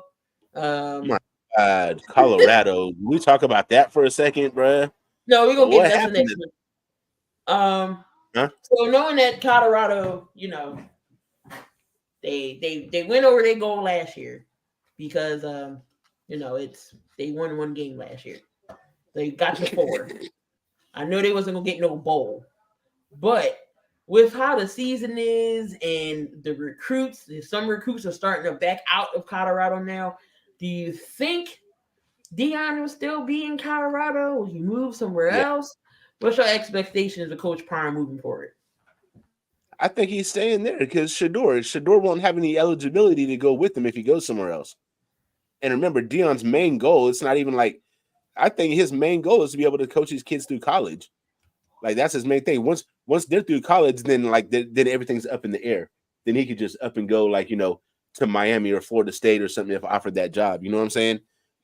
My God, Colorado. Can we talk about that for a second, bruh? No, we're going to get that the next one. So knowing that Colorado, they went over their goal last year because they won one game last year. They got to 4. I know they wasn't gonna get no bowl, but with how the season is and the recruits, some recruits are starting to back out of Colorado now. Do you think Deion will still be in Colorado? Will he move somewhere else? What's your expectations of Coach Prime moving forward? I think he's staying there because Shador won't have any eligibility to go with him if he goes somewhere else. And remember, Deion's main goal, it's not even like, I think his main goal is to be able to coach his kids through college. Like, that's his main thing. Once they're through college, then everything's up in the air. Then he could just up and go, to Miami or Florida State or something if offered that job. You know what I'm saying?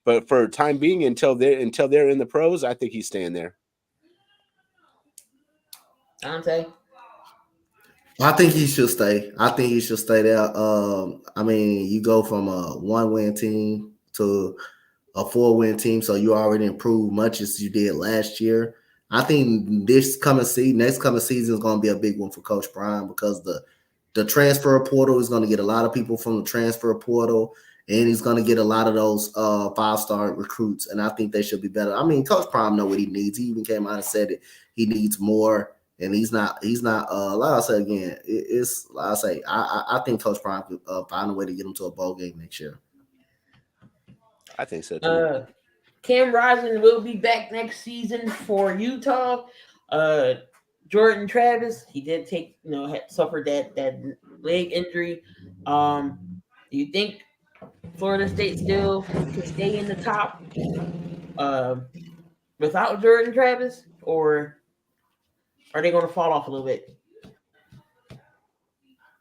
But for time being, until they're in the pros, I think he's staying there. Donte? I think he should stay. There. You go from a 1-win team to a 4-win team, so you already improved much as you did last year. I think next coming season is going to be a big one for Coach Prime because the transfer portal is going to get a lot of people from the transfer portal, and he's going to get a lot of those 5-star recruits, and I think they should be better. I mean, Coach Prime know what he needs. He even came out and said it. He needs more. And he's not. Like I said again, I think Coach Prime could find a way to get him to a bowl game next year. I think so too. Cam Rising will be back next season for Utah. Jordan Travis, he did suffered that leg injury. Do you think Florida State still can stay in the top without Jordan Travis, or are they going to fall off a little bit?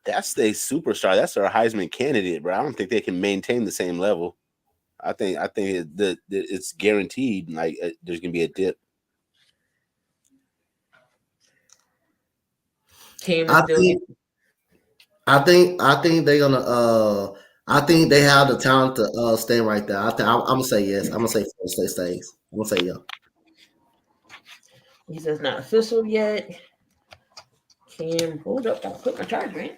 That's their superstar. That's their Heisman candidate, bro. I don't think they can maintain the same level. I think it's guaranteed. There's gonna be a dip. I think they're gonna. I think they have the talent to stand right there. I'm gonna say yes. I'm gonna say Florida State stays. I'm gonna say yeah. He says not official yet. Cam, hold up. I'll put my charger in.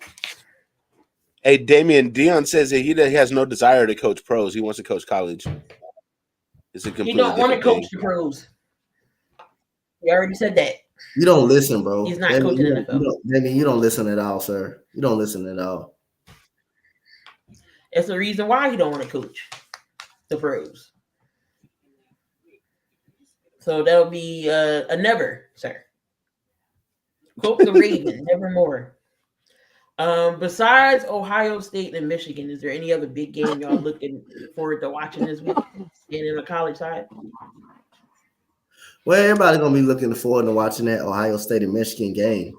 Hey, Damian, Deion says that he has no desire to coach pros. He wants to coach college. It's a completely He don't want to coach thing. the pros. He already said that. You don't listen, bro. He's not coaching NFL. You don't listen at all, sir. You don't listen at all. That's the reason why he don't want to coach the pros. So that'll be a never, sir. Quote the Raven, nevermore. Besides Ohio State and Michigan, is there any other big game y'all looking forward to watching this week? And in the college side? Well, everybody's gonna be looking forward to watching that Ohio State and Michigan game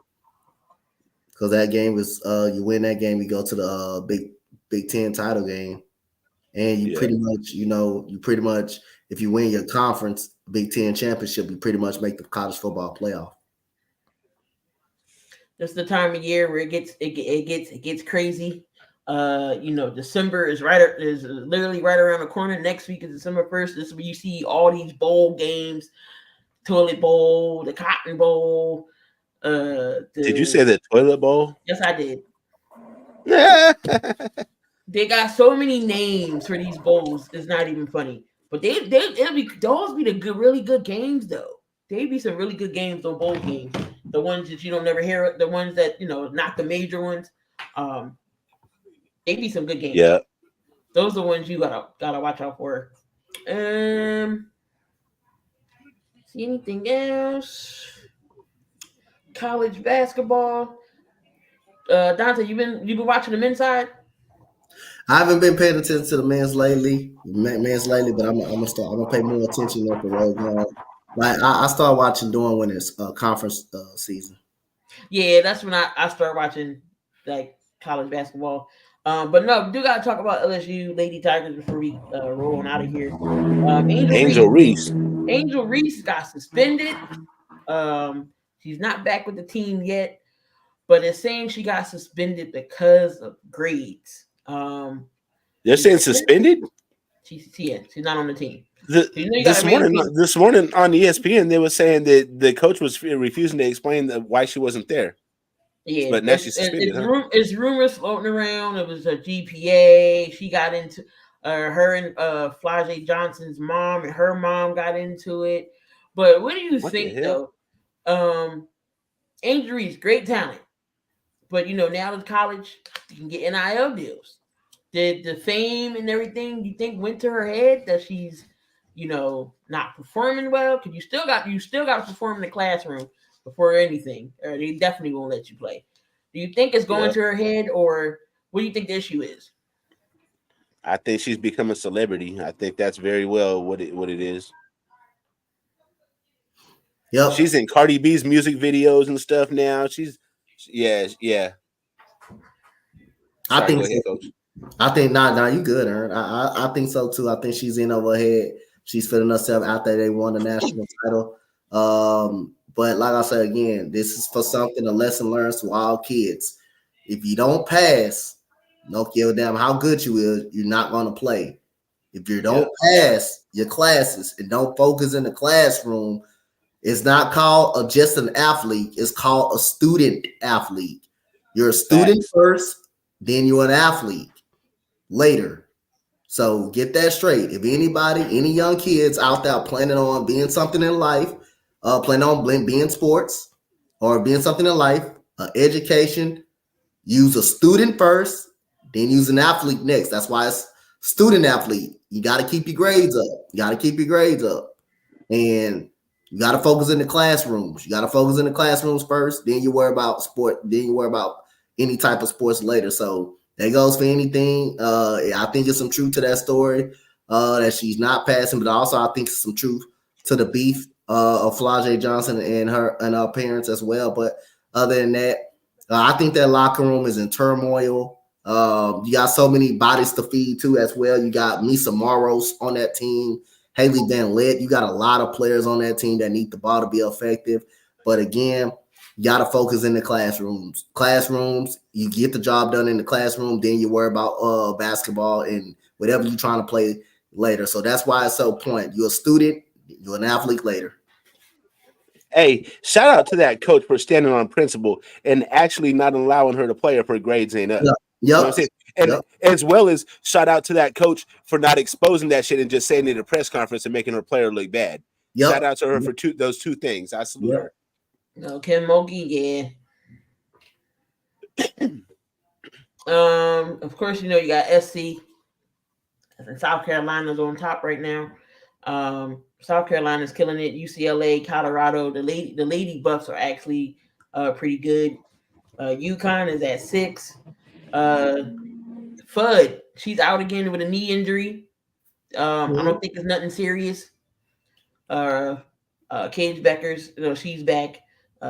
because that game is you win that game, you go to the Big Ten title game, and you pretty much if you win your conference Big Ten championship, you pretty much make the college football playoff. That's the time of year where it gets crazy. December is literally right around the corner. Next week is December 1st. This is where you see all these bowl games, Toilet Bowl, the Cotton Bowl. Did you say the Toilet Bowl? Yes, I did. They got so many names for these bowls. It's not even funny. But those be the really good games though. They be some really good games on bowl games. The ones that you don't never hear, the ones that not the major ones. They be some good games. Yeah. Those are the ones you gotta watch out for. See anything else? College basketball. Donte, you been watching the men's side? I haven't been paying attention to the men's lately, but I'm gonna pay more attention at the road. Like I started watching when it's conference season. Yeah, that's when I start watching like college basketball. But no, we do gotta talk about LSU Lady Tigers before we roll on out of here. Angel Reese. Angel Reese got suspended. She's not back with the team yet, but it's saying she got suspended because of grades. They're saying suspended? She's not on the team. This morning on ESPN, they were saying that the coach was refusing to explain why she wasn't there. Yeah, but now she's suspended. It's rumors floating around. It was a GPA. She got into her and Flajay Johnson's mom, and her mom got into it. But what do you think though? Angel Reese, great talent, but now in college you can get NIL deals. Did the fame and everything you think went to her head that she's not performing well? Because you still got to perform in the classroom before anything, or they definitely won't let you play. Do you think it's going to her head, or what do you think the issue is? I think she's become a celebrity. I think that's very well what it is. Yep. She's in Cardi B's music videos and stuff now. Yeah. I think so. Coach. I think you good, Ern. I think so too. I think she's in over her head. She's feeling herself out there. They won the national title. But like I said again, this is for something, a lesson learned to all kids. If you don't pass, don't give a damn how good you is, you're not going to play. If you don't pass your classes and don't focus in the classroom, it's not called just an athlete. It's called a student athlete. You're a student first, then you're an athlete later. So get that straight. If any young kids out there planning on being something in life, planning on being sports or being something in life, education, use a student first, then use an athlete next. That's why it's student athlete. You got to keep your grades up. And you got to focus in the classrooms. You got to focus in the classrooms first, then you worry about sport, then you worry about any type of sports later. So that goes for anything. I think there's some truth to that story that she's not passing, but also I think some truth to the beef of Flajay Johnson and her parents as well. But other than that, I think that locker room is in turmoil. You got so many bodies to feed too as well. You got Misa Moros on that team, Haley Van Lett. You got a lot of players on that team that need the ball to be effective. But again, you got to focus in the classrooms. You get the job done in the classroom, then you worry about basketball and whatever you're trying to play later. So that's why it's so important. You're a student, you're an athlete later. Hey, shout out to that coach for standing on principle and actually not allowing her to play if her grades ain't up. Yep. You know what I'm saying? And as well as shout out to that coach for not exposing that shit and just saying it at a press conference and making her player look bad. Yep. Shout out to her for those two things. I salute her. No, Kim Mulkey, yeah. Of course, you got SC. And South Carolina's on top right now. South Carolina's killing it. UCLA, Colorado. The Lady Buffs are actually pretty good. UConn is at 6. Fudd, she's out again with a knee injury. I don't think it's nothing serious. Cage Beckers, she's back.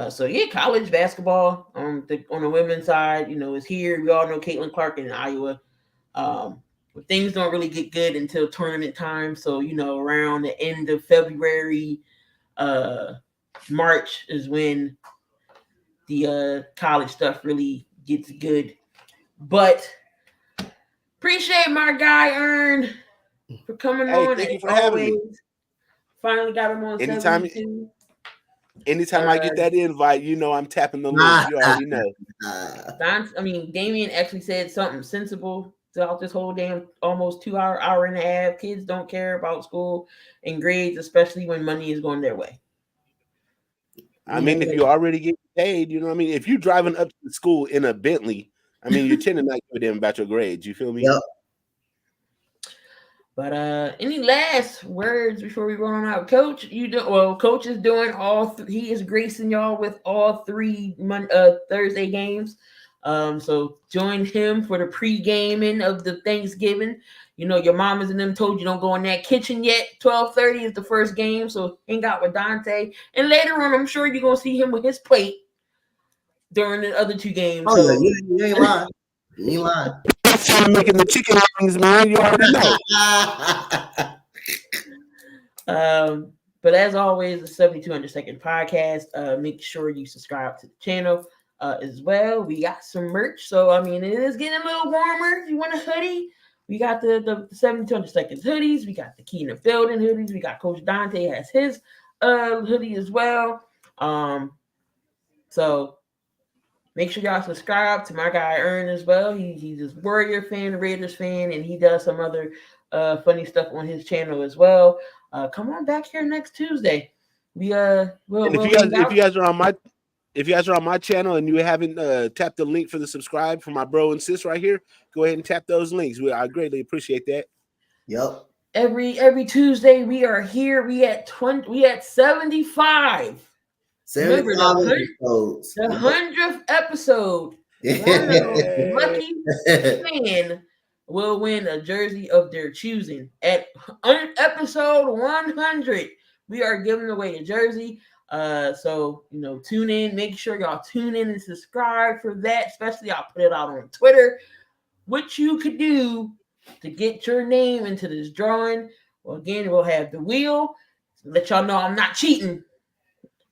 So yeah, college basketball on the women's side, is here. We all know Caitlin Clark in Iowa. Things don't really get good until tournament time. So around the end of February, March is when the college stuff really gets good. But appreciate my guy Ern for coming on. Thank you for having me. Finally got him on. Anytime I get that invite, I'm tapping the link. You already know. Damien actually said something sensible throughout this whole damn almost 2 hour and a half. Kids don't care about school and grades, especially when money is going their way. If you already get paid, if you're driving up to school in a Bentley, you tend to not give a damn about your grades. You feel me? Yep. But any last words before we run on out, Coach? Coach is doing he is gracing y'all with all 3 Thursday games. So join him for the pre-gaming of the Thanksgiving. Your mamas and them told you don't go in that kitchen yet. 12:30 is the first game, so hang out with Donte. And later on, I'm sure you're gonna see him with his plate during the other 2 games. Oh, yeah, you ain't lying. You ain't lying. I'm making the chicken wings, man. You already know. But as always, the 7200 Second Podcast. Make sure you subscribe to the channel as well. We got some merch, so it is getting a little warmer. If you want a hoodie, we got the 7200 Seconds hoodies. We got the KeyInDaBuilding hoodies. We got Coach Donte has his hoodie as well. So make sure y'all subscribe to my guy Ern as well. He's a Warrior fan, a Raiders fan, and he does some other funny stuff on his channel as well. Come on back here next Tuesday. If you guys are on my channel and you haven't tapped the link for the subscribe for my bro and sis right here, go ahead and tap those links. I greatly appreciate that. Yep. Every Tuesday we are here. We at 75. Remember the 100th episode. One lucky fan will win a jersey of their choosing. At episode 100, we are giving away a jersey. So tune in. Make sure y'all tune in and subscribe for that. Especially, I'll put it out on Twitter. What you could do to get your name into this drawing. Well, again, we'll have the wheel. Let y'all know I'm not cheating.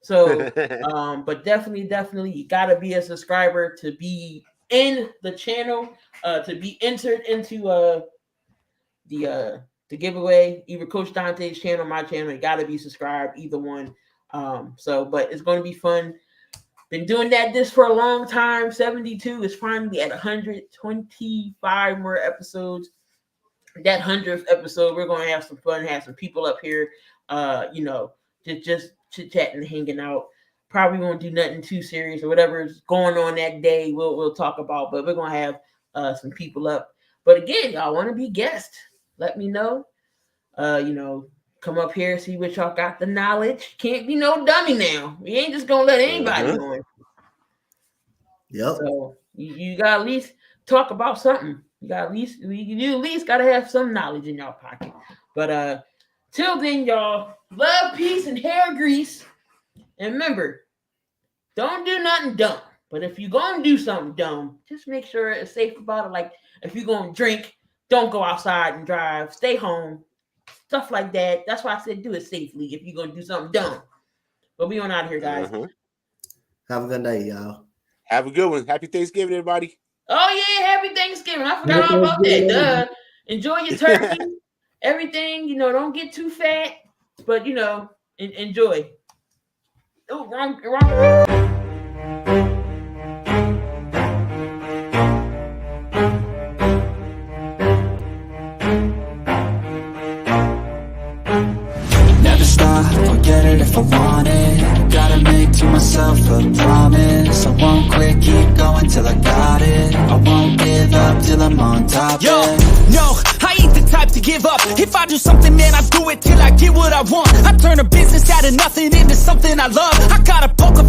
So, but definitely, you gotta be a subscriber to be in the channel, to be entered into the giveaway. Either Coach Donte's channel, my channel. You gotta be subscribed, either one. But it's gonna be fun. Been doing this for a long time. 72 is finally at 125 more episodes. That 100th episode, we're gonna have some fun, have some people up here, just chit-chatting and hanging out. Probably won't do nothing too serious or whatever's going on that day. We'll talk about, but we're gonna have some people up. But again, y'all want to be guests? Let me know. Come up here, see what y'all got the knowledge. Can't be no dummy now. We ain't just gonna let anybody on. Yep. So you got at least talk about something. You at least gotta have some knowledge in y'all pocket. But till then, y'all, love, peace, and hair grease. And remember, don't do nothing dumb. But if you're gonna do something dumb, just make sure it's safe about it. Like if you're gonna drink, don't go outside and drive. Stay home. Stuff like that. That's why I said do it safely if you're gonna do something dumb. But we on out of here, guys. Have a good night, y'all. Have a good one. Happy Thanksgiving, everybody. Oh yeah, happy Thanksgiving. I forgot all about that. Enjoy your turkey. Everything, don't get too fat, but enjoy. Oh, wrong. I'll get it if I want it. Gotta make to myself a promise. I won't quit, keep going till I got it. I won't give up till I'm on top. Yo, no, I ain't the type to give up. If I do something, man, I do it till I get what I want. I turn a business out of nothing into something I love. I got a poker